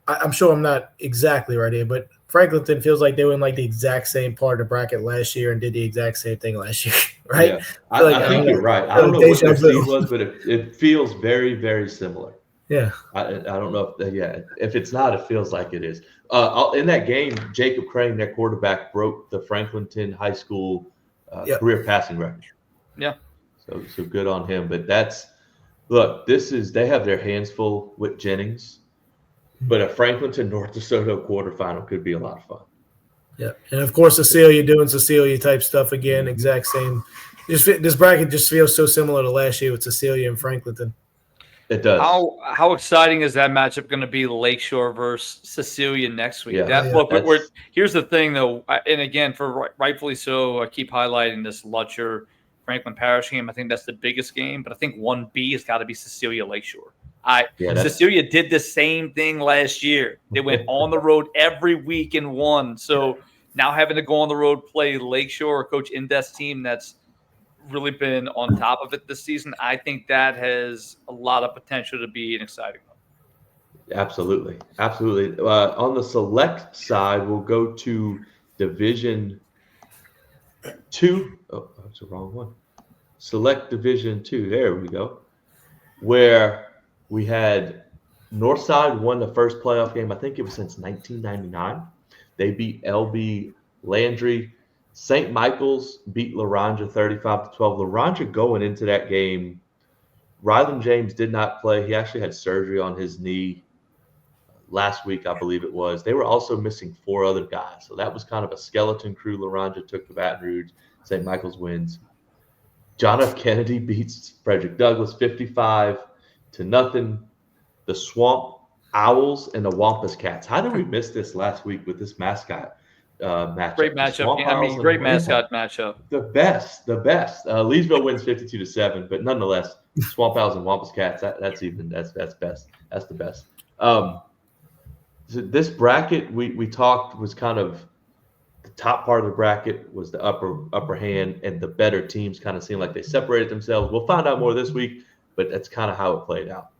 I'm sure I'm not exactly right here, but Franklinton feels like they were in like the exact same part of the bracket last year and did the exact same thing last year, right? Yeah. I think you're right. I don't know what their seed was, but it feels very, very similar. Yeah. I don't know if it's not, it feels like it is. In that game, Jacob Crane, their quarterback, broke the Franklinton High School career passing record. Yeah. So good on him. But they have their hands full with Jennings, but a Franklinton North DeSoto quarterfinal could be a lot of fun. Yeah, and of course Cecilia doing Cecilia type stuff again, exact same. This bracket just feels so similar to last year with Cecilia and Franklinton. It does. How exciting is that matchup going to be, Lakeshore versus Cecilia next week? Here's the thing, though, and again, for rightfully so, I keep highlighting this Lutcher Franklin Parish game. I think that's the biggest game, but I think 1B has got to be Cecilia Lakeshore. Cecilia did the same thing last year. They went on the road every week and won. So now having to go on the road, play Lakeshore or Coach Indeth's team that's really been on top of it this season, I think that has a lot of potential to be an exciting one. Absolutely. On the select side, we'll go to Division 2. Oh, that's the wrong one. Select Division 2. There we go. Where we had Northside won the first playoff game. I think it was since 1999. They beat LB Landry. St. Michael's beat Laranja 35-12. Laranja going into that game, Rylan James did not play. He actually had surgery on his knee last week, I believe it was. They were also missing 4 other guys. So that was kind of a skeleton crew. Laranja took the Baton Rouge. St. Michael's wins. John F. Kennedy beats Frederick Douglass 55-0. The Swamp Owls and the Wampus Cats. How did we miss this last week with this mascot matchup? Great matchup. Great mascot matchup. The best. Leesville wins 52-7, but nonetheless, Swamp Owls and Wampus Cats. That's best. That's the best. So this bracket we talked was kind of the top part of the bracket was the upper hand, and the better teams kind of seemed like they separated themselves. We'll find out more this week, but that's kind of how it played out.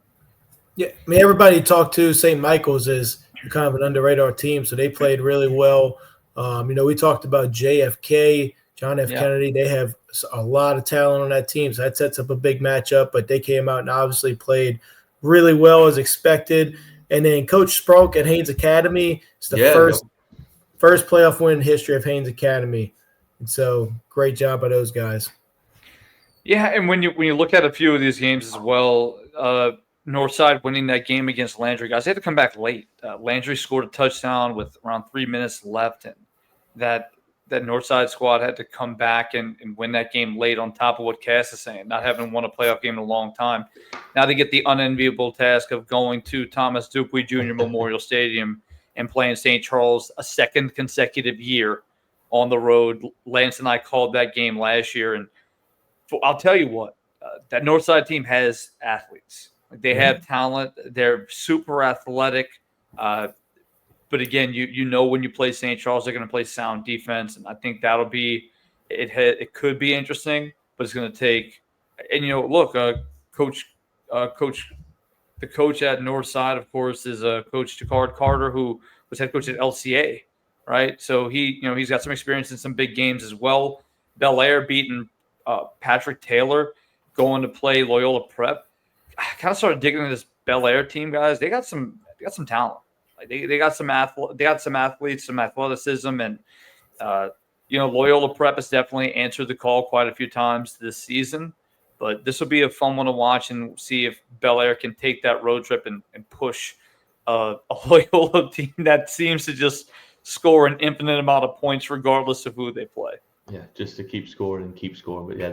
Yeah, I mean, everybody talked to St. Michael's is kind of an under-radar team, so they played really well. We talked about JFK, John F. Kennedy. They have a lot of talent on that team, so that sets up a big matchup. But they came out and obviously played really well as expected. And then Coach Sprunk at Haynes Academy. It's the first playoff win in history of Haynes Academy. And so great job by those guys. Yeah, and when you look at a few of these games as well, Northside winning that game against Landry, guys, they had to come back late. Landry scored a touchdown with around 3 minutes left, and that Northside squad had to come back and win that game late on top of what Cass is saying, not having won a playoff game in a long time. Now they get the unenviable task of going to Thomas Dupuy Jr. Memorial Stadium and playing St. Charles a second consecutive year on the road. Lance and I called that game last year, and I'll tell you what, that Northside team has athletes. They have talent. They're super athletic. But again, you know when you play St. Charles, they're going to play sound defense, and I think that'll be it. It could be interesting, but it's going to take. And look, the coach at Northside, of course, is Coach Jacquard Carter, who was head coach at LCA, right? So he's got some experience in some big games as well. Bel Air beating Patrick Taylor, going to play Loyola Prep. kind of started digging into this Bel Air team, guys. They got some talent. Like they got some athletes, some athleticism, and Loyola Prep has definitely answered the call quite a few times this season. But this will be a fun one to watch and see if Bel Air can take that road trip and push a Loyola team that seems to just score an infinite amount of points regardless of who they play. Yeah, just to keep scoring. But yeah,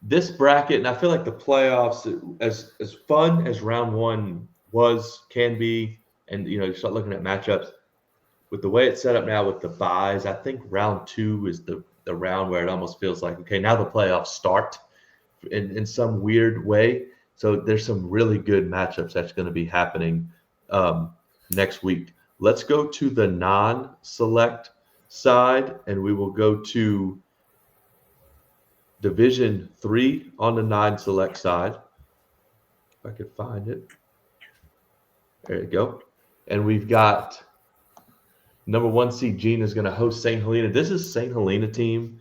this bracket, and I feel like the playoffs, as fun as round one can be, and you start looking at matchups with the way it's set up now with the buys. I think round two is the round where it almost feels like, okay, now the playoffs start in some weird way. So there's some really good matchups that's going to be happening next week. Let's go to the non-select side, and we will go to Division 3 on the non-select side. If I could find it. There you go. And we've got number 1 seed Gene is going to host St. Helena. This is St. Helena team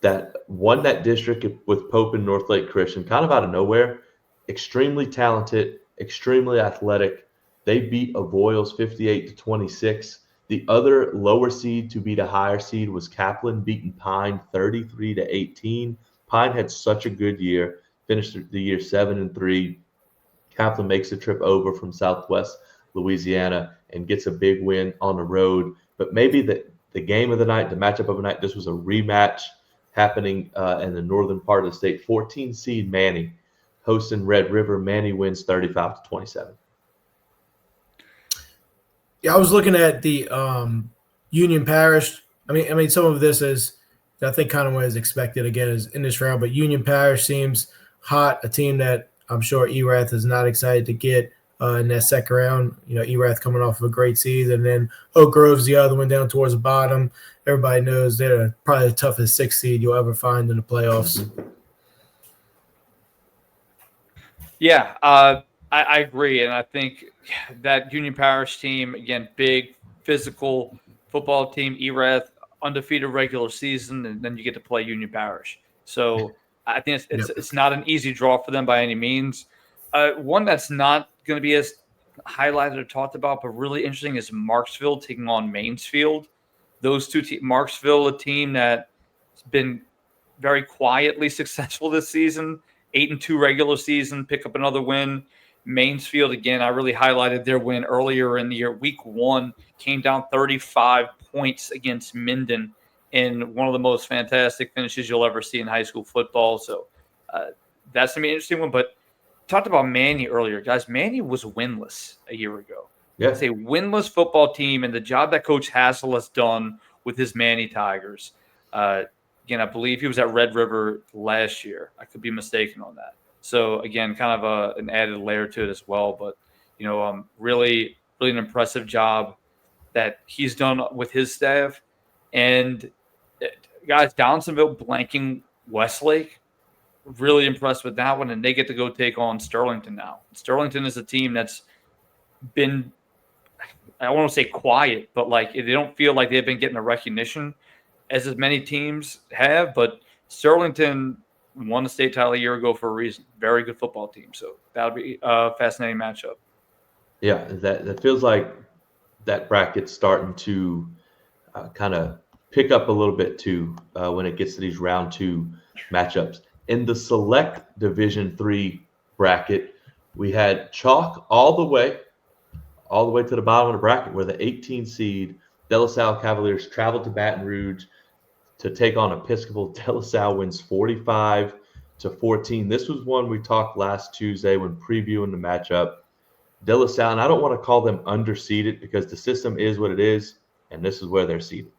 that won that district with Pope and North Lake Christian, kind of out of nowhere. Extremely talented, extremely athletic. They beat Avoyles 58-26. The other lower seed to beat a higher seed was Kaplan, beating Pine 33-18. Pine had such a good year, finished the year 7-3. Kaplan makes the trip over from Southwest Louisiana and gets a big win on the road. But maybe the game of the night, the matchup of the night, this was a rematch happening in the northern part of the state. 14 seed Manny hosting Red River. Manny wins 35-27. Yeah, I was looking at the Union Parish. I mean, some of this is, I think, kind of what is expected again is in this round. But Union Parish seems hot, a team that I'm sure Erath is not excited to get in that second round. Erath coming off of a great season, and then Oak Grove's the other one down towards the bottom. Everybody knows they're probably the toughest 6th seed you'll ever find in the playoffs. Yeah, I agree, and I think that Union Parish team, again, big, physical football team. Erath, undefeated regular season, and then you get to play Union Parish. So I think it's not an easy draw for them by any means. One that's not going to be as highlighted or talked about, but really interesting is Marksville taking on Mansfield. Those two teams, Marksville, a team that's been very quietly successful this season, 8-2 regular season, pick up another win. Mansfield, again, I really highlighted their win earlier in the year. Week 1 came down 35 points against Minden in one of the most fantastic finishes you'll ever see in high school football. So that's going to be an interesting one. But talked about Manny earlier, guys. Manny was winless a year ago. Yeah. It's a winless football team, and the job that Coach Hassel has done with his Manny Tigers. Again, I believe he was at Red River last year. I could be mistaken on that. So, again, kind of an added layer to it as well. But, really, really an impressive job that he's done with his staff. And, guys, Downsonville blanking Westlake, really impressed with that one. And they get to go take on Sterlington now. Sterlington is a team that's been, I don't want to say quiet, but, they don't feel like they've been getting the recognition as many teams have. But Sterlington won the state title a year ago for a reason. Very good football team. So that'll be a fascinating matchup. Yeah, that feels like that bracket's starting to kind of pick up a little bit too when it gets to these round 2 matchups. In the select Division 3 bracket, we had chalk all the way to the bottom of the bracket, where the 18 seed De La Salle Cavaliers traveled to Baton Rouge to take on Episcopal. De La Salle wins 45-14. This was one we talked last Tuesday when previewing the matchup. De La Salle, and I don't want to call them underseeded because the system is what it is, and this is where they're seeded.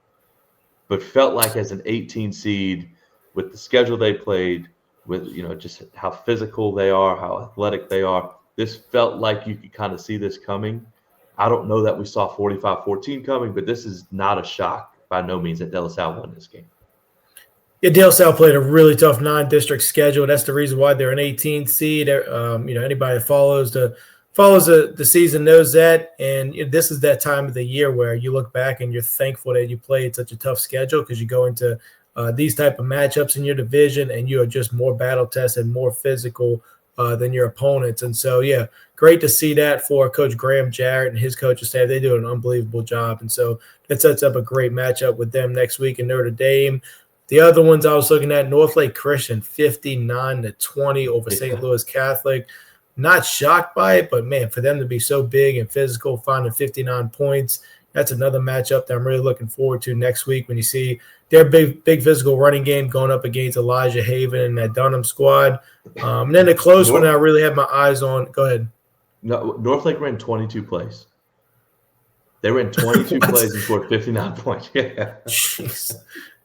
But felt like as an 18 seed, with the schedule they played, with just how physical they are, how athletic they are, this felt like you could kind of see this coming. I don't know that we saw 45-14 coming, but this is not a shock by no means that De La Salle won this game. Yeah, De La Salle played a really tough non-district schedule. That's the reason why they're an 18th seed. Anybody that follows the season knows that. And this is that time of the year where you look back and you're thankful that you played such a tough schedule, because you go into these type of matchups in your division and you are just more battle tested, more physical, than your opponents. And so, yeah, great to see that for Coach Graham Jarrett and his coaching staff. They do an unbelievable job. And so that sets up a great matchup with them next week in Notre Dame. The other ones I was looking at, Northlake Christian, 59-20 over St. Louis Catholic. Not shocked by it, but, man, for them to be so big and physical, finding 59 points, that's another matchup that I'm really looking forward to next week when you see their big physical running game going up against Elijah Haven and that Dunham squad. And then the close one I really have my eyes on. Go ahead. No, Northlake ran 22 plays. They ran 22 plays and scored 59 points. Yeah. Jeez.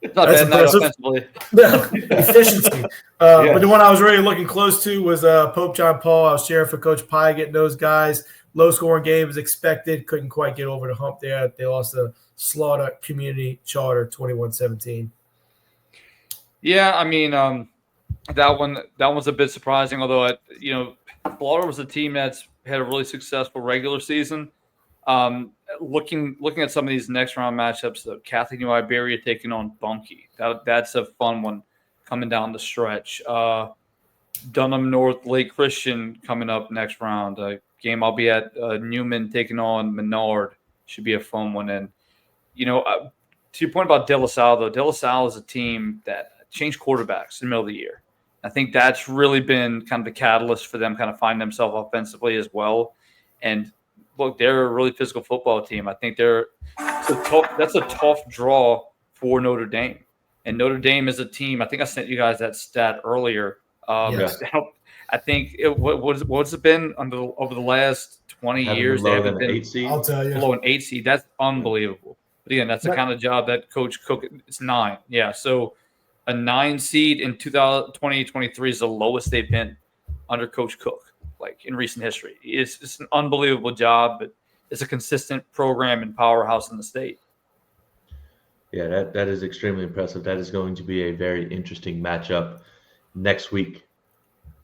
It's not That's bad night impressive. offensively. Yeah, efficiency. But the one I was really looking close to was Pope John Paul. I was cheering for Coach Pye getting those guys. Low-scoring game as expected. Couldn't quite get over the hump there. They lost to Slaughter Community Charter 21-17. Yeah, I mean, that one's a bit surprising. Although, Slaughter was a team that's had a really successful regular season. Looking at some of these next round matchups, the Catholic New Iberia taking on Bunkie. That's a fun one coming down the stretch. Dunham North Lake Christian coming up next round. Game I'll be at. Newman taking on Menard should be a fun one. And to your point about De La Salle, though, De La Salle is a team that changed quarterbacks in the middle of the year. I think that's really been kind of the catalyst for them kind of find themselves offensively as well. And look, they're a really physical football team. I think that's a tough draw for Notre Dame. And Notre Dame is a team. I think I sent you guys that stat earlier. Yes. I think what's it been over the last 20 years? They haven't been 8 seed. I'll tell you. below an 8 seed. That's unbelievable. But again, that's the kind of job that Coach Cook. It's 9. Yeah, so a 9 seed in 2023 is the lowest they've been under Coach Cook, like in recent history. It's an unbelievable job, but it's a consistent program and powerhouse in the state. Yeah, that is extremely impressive. That is going to be a very interesting matchup next week.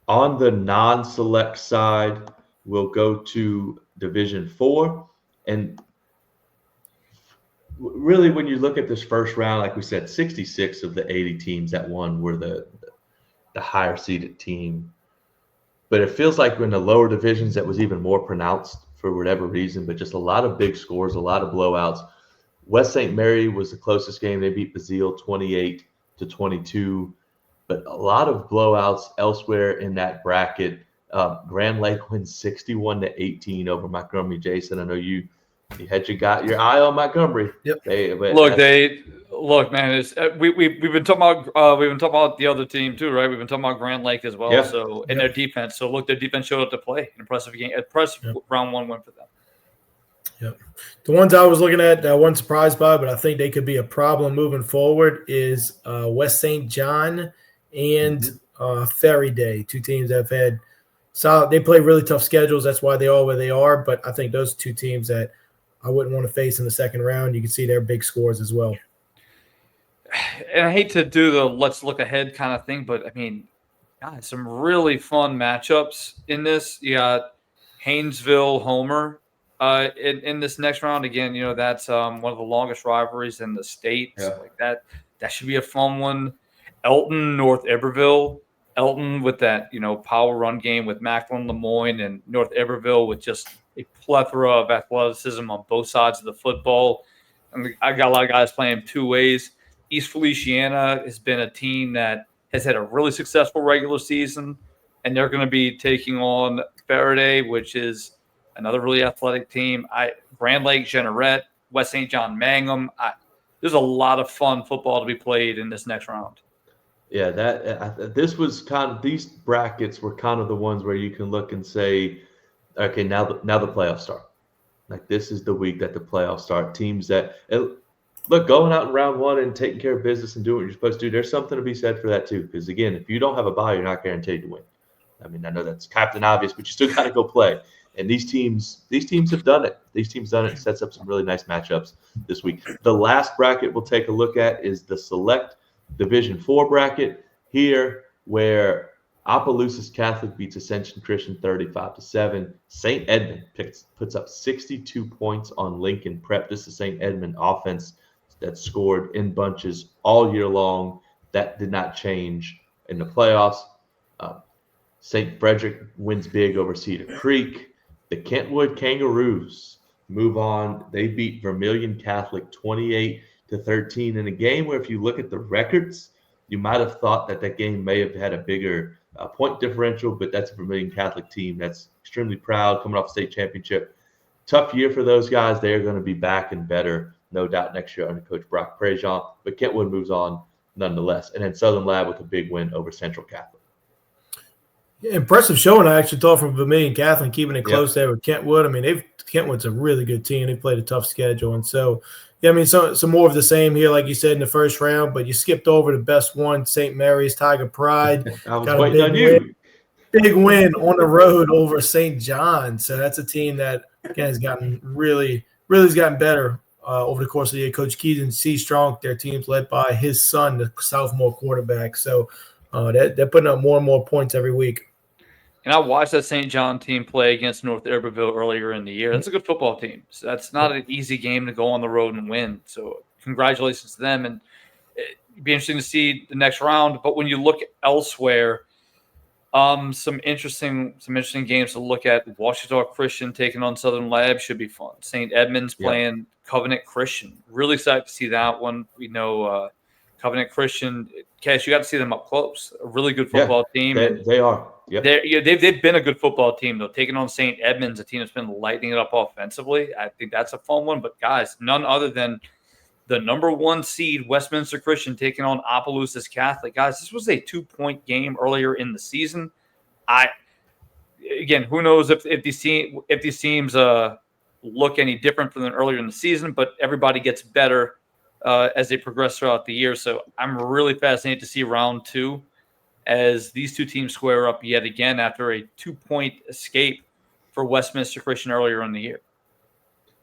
On the non-select side, we'll go to Division 4. And really, when you look at this first round, like we said, 66 of the 80 teams that won were the higher seeded team. But it feels like in the lower divisions that was even more pronounced for whatever reason, but just a lot of big scores, a lot of blowouts. West St. Mary was the closest game. They beat Bazille 28-22. But a lot of blowouts elsewhere in that bracket. Grand Lake wins 61-18 over Montgomery. Jason, I know you had got your eye on Montgomery. Yep. Look, man. We've been talking about the other team too, right? We've been talking about Grand Lake as well. Yeah. So in their defense. So look, their defense showed up to play. An impressive game. Impressive round 1 win for them. Yep. The ones I was looking at, I wasn't surprised by, but I think they could be a problem moving forward is West St. John and Ferry Day, 2 teams that have had solid. They play really tough schedules. That's why they are where they are. But I think those 2 teams that I wouldn't want to face in the second round, you can see their big scores as well. And I hate to do the let's look ahead kind of thing, but I mean, guys, some really fun matchups in this. You got Haynesville, Homer in this next round. Again, that's one of the longest rivalries in the state. Yeah. So like that should be a fun one. Elton, North Iberville. Elton with that, power run game with Macklin, Lemoyne, and North Iberville with just a plethora of athleticism on both sides of the football. And I got a lot of guys playing 2 ways. East Feliciana has been a team that has had a really successful regular season, and they're going to be taking on Faraday, which is another really athletic team. Grand Lake, Jeanerette, West St. John, Mangum. There's a lot of fun football to be played in this next round. Yeah, this was these brackets were kind of the ones where you can look and say, okay, now the playoffs start. Like this is the week that the playoffs start. Teams that look, going out in round 1 and taking care of business and doing what you're supposed to do, there's something to be said for that too. Because again, if you don't have a bye, you're not guaranteed to win. I mean, I know that's Captain Obvious, but you still got to go play. And these teams have done it. It sets up some really nice matchups this week. The last bracket we'll take a look at is the select Division 4 bracket here, where Opelousas Catholic beats Ascension Christian 35-7. St. Edmund puts up 62 points on Lincoln Prep. This is St. Edmund offense that scored in bunches all year long. That did not change in the playoffs. St. Frederick wins big over Cedar Creek. The Kentwood Kangaroos move on. They beat Vermilion Catholic 28-13 in a game where, if you look at the records, you might have thought that game may have had a bigger point differential, but that's a Vermilion Catholic team that's extremely proud, coming off state championship. Tough year for those guys. They're going to be back and better, no doubt, next year under Coach Brock Prejean. But Kentwood moves on nonetheless. And then Southern Lab with a big win over Central Catholic. Yeah, impressive showing, I actually thought, from Vermilion Catholic, keeping it close there with Kentwood. I mean, Kentwood's a really good team. They played a tough schedule. And so, yeah, I mean, some more of the same here, like you said, in the first round, but you skipped over the best one, St. Mary's Tiger Pride. I was waiting on you. Big win on the road over St. John. So that's a team that, again, has gotten really has gotten better over the course of the year. Coach Keaton C. Strong, their team's led by his son, the sophomore quarterback. So they're putting up more and more points every week. And I watched that St. John team play against North Iberville earlier in the year. That's a good football team. So that's not an easy game to go on the road and win. So congratulations to them. And it'd be interesting to see the next round. But when you look elsewhere, some interesting games to look at. Washita Christian taking on Southern Lab should be fun. St. Edmunds playing Covenant Christian. Really excited to see that one. We know Covenant Christian, Cash, you got to see them up close. A really good football team. They are. Yep. They've been a good football team, though. Taking on St. Edmunds, a team that's been lighting it up offensively. I think that's a fun one. But, guys, none other than the number 1 seed, Westminster Christian, taking on Opelousas Catholic. Guys, this was a 2-point game earlier in the season. Again, who knows if these teams look any different than earlier in the season, but everybody gets better as they progress throughout the year. So I'm really fascinated to see round 2 as these two teams square up yet again after a 2-point escape for Westminster Christian earlier in the year.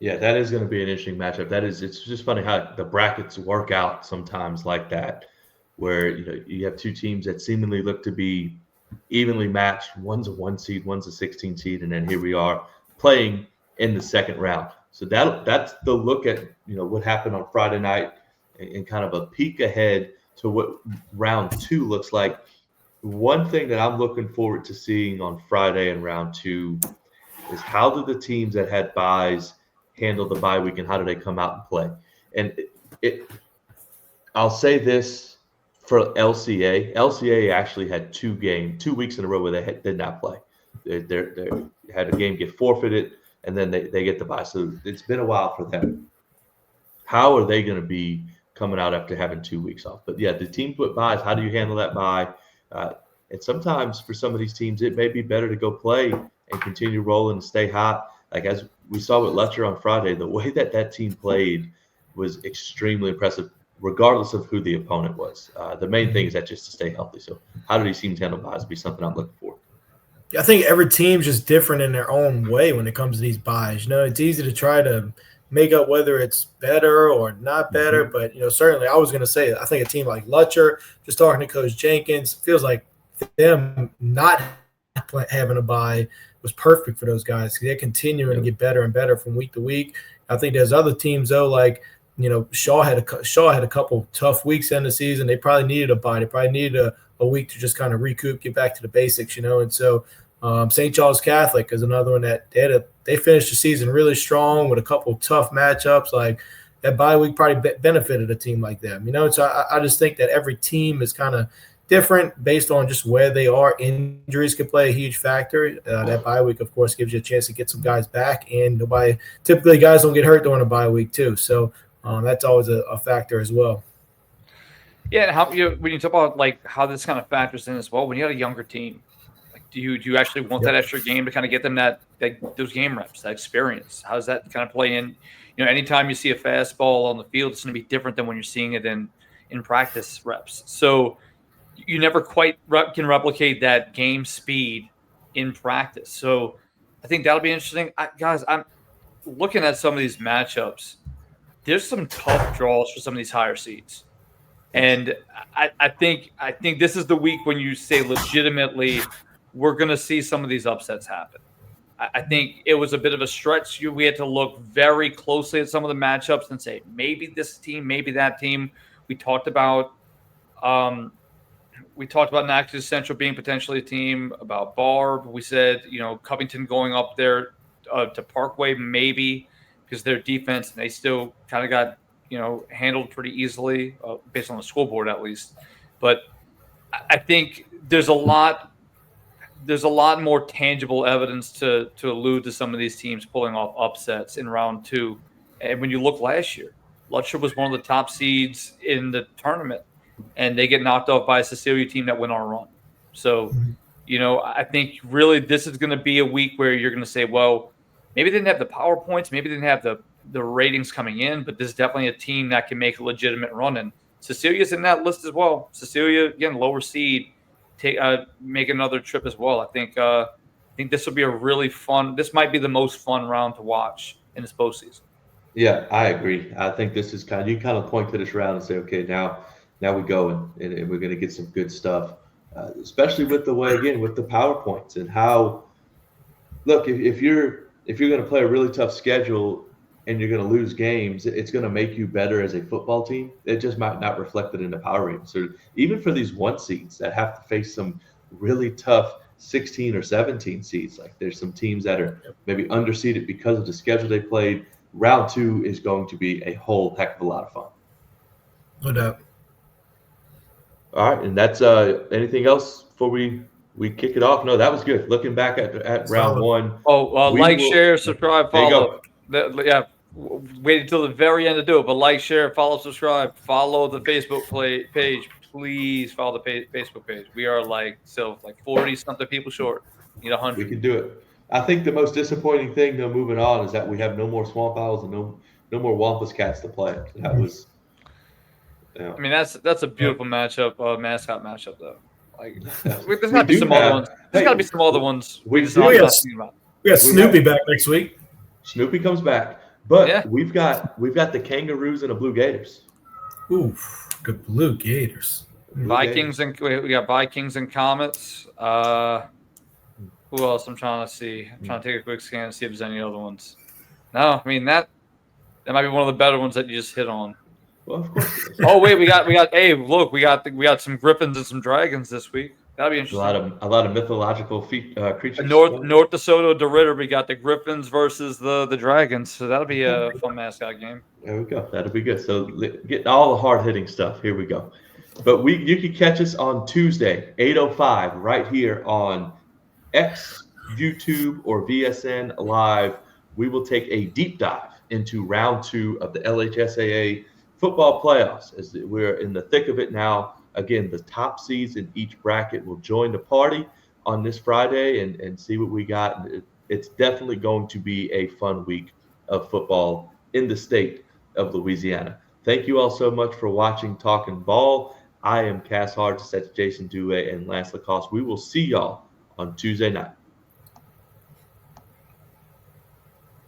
Yeah, that is going to be an interesting matchup. It's just funny how the brackets work out sometimes like that, where you have two teams that seemingly look to be evenly matched. One's a 1 seed, one's a 16 seed, and then here we are playing in the second round. So that's the look at what happened on Friday night and kind of a peek ahead to what round 2 looks like. One thing that I'm looking forward to seeing on Friday in round 2 is how do the teams that had buys handle the bye week and how do they come out and play? And I'll say this for LCA. LCA actually had 2 weeks in a row where they did not play. They had a game get forfeited, and then they get the bye. So it's been a while for them. How are they going to be coming out after having 2 weeks off? But, yeah, the teams with buys, how do you handle that bye? And sometimes for some of these teams, it may be better to go play and continue rolling and stay hot. Like as we saw with Letcher on Friday, the way that team played was extremely impressive, regardless of who the opponent was. The main thing is that just to stay healthy. So how do these teams handle buys would be something I'm looking for. I think every team's just different in their own way when it comes to these buys. It's easy to try to make up whether it's better or not better. Mm-hmm. But, certainly I was going to say, I think a team like Letcher, just talking to Coach Jenkins, feels like them not having a bye was perfect for those guys. They're continuing to get better and better from week to week. I think there's other teams, though, like, Shaw had a couple tough weeks in the season. They probably needed a bye. They probably needed a week to just kind of recoup, get back to the basics, And so St. Charles Catholic is another one that they finished the season really strong with a couple tough matchups. Like that bye week probably benefited a team like them, So I just think that every team is kind of different based on just where they are. Injuries could play a huge factor. That bye week, of course, gives you a chance to get some guys back, and typically guys don't get hurt during a bye week too. So that's always a factor as well. Yeah, and how when you talk about like how this kind of factors in as well, when you have a younger team, like do you actually want that extra game to kind of get them those game reps, that experience? How does that kind of play in? Anytime you see a fastball on the field, it's going to be different than when you're seeing it in practice reps. So you never quite can replicate that game speed in practice. So I think that'll be interesting. Guys, I'm looking at some of these matchups. There's some tough draws for some of these higher seeds. And I think this is the week when you say legitimately we're going to see some of these upsets happen. I think it was a bit of a stretch. We had to look very closely at some of the matchups and say maybe this team, maybe that team. We talked about we talked about Natchez Central being potentially a team, about Barb. We said, Covington going up there to Parkway maybe because their defense, they still kind of got, handled pretty easily based on the scoreboard at least. But I think there's a lot more tangible evidence to allude to some of these teams pulling off upsets in round 2. And when you look last year, Lutcher was one of the top seeds in the tournament, and they get knocked off by a Cecilia team that went on a run. So, I think really this is going to be a week where you're going to say, well, maybe they didn't have the PowerPoints, maybe they didn't have the ratings coming in, but this is definitely a team that can make a legitimate run. And Cecilia's in that list as well. Cecilia, again, lower seed, make another trip as well. I think this will be a really fun. This might be the most fun round to watch in this postseason. Yeah, I agree. I think this is you kind of point to this round and say, okay, now we go and we're going to get some good stuff, especially with the way, again, with the PowerPoints and how, look, if you're going to play a really tough schedule and you're going to lose games, it's going to make you better as a football team. It just might not reflect it in the power rating. So even for these 1 seeds that have to face some really tough 16 or 17 seeds, like there's some teams that are maybe underseeded because of the schedule they played. Round 2 is going to be a whole heck of a lot of fun. No doubt. All right, and that's anything else before we kick it off? No, that was good. Looking back at round 1. Oh, share, subscribe, follow. Wait until the very end to do it, but like, share, follow, subscribe, follow the Facebook page. Please follow the Facebook page. We are still 40 something people short. Need 100. We can do it. I think the most disappointing thing, though, moving on, is that we have no more Swamp Owls and no more Wampus Cats to play. That was. I mean, that's a beautiful matchup, mascot matchup, though. There's got to be some other ones. There's got to be some other ones. We got Snoopy back next week. Snoopy comes back, but we've got the Kangaroos and the Blue Gators. Ooh, good Blue Gators. Vikings and we got Vikings and Comets. Who else? I'm trying to see. I'm trying to take a quick scan and see if there's any other ones. No, I mean that might be one of the better ones that you just hit on. Well, of course. Oh wait, we got. Hey, look, we got some Griffins and some Dragons this week. That'll be interesting. A lot of mythological creatures. North DeSoto DeRitter, we got the Griffins versus the Dragons. So that'll be a fun mascot game. There we go. That'll be good. So getting all the hard hitting stuff. Here we go. But you can catch us on Tuesday, 8:05, right here on X, YouTube, or VSN Live. We will take a deep dive into round 2 of the LHSAA football playoffs, as we're in the thick of it now. Again, the top seeds in each bracket will join the party on this Friday and see what we got. It's definitely going to be a fun week of football in the state of Louisiana. Thank you all so much for watching Talking Ball. I am Cass Hargis, that's Jason Dewey and Lance Lacoste. We will see y'all on Tuesday night.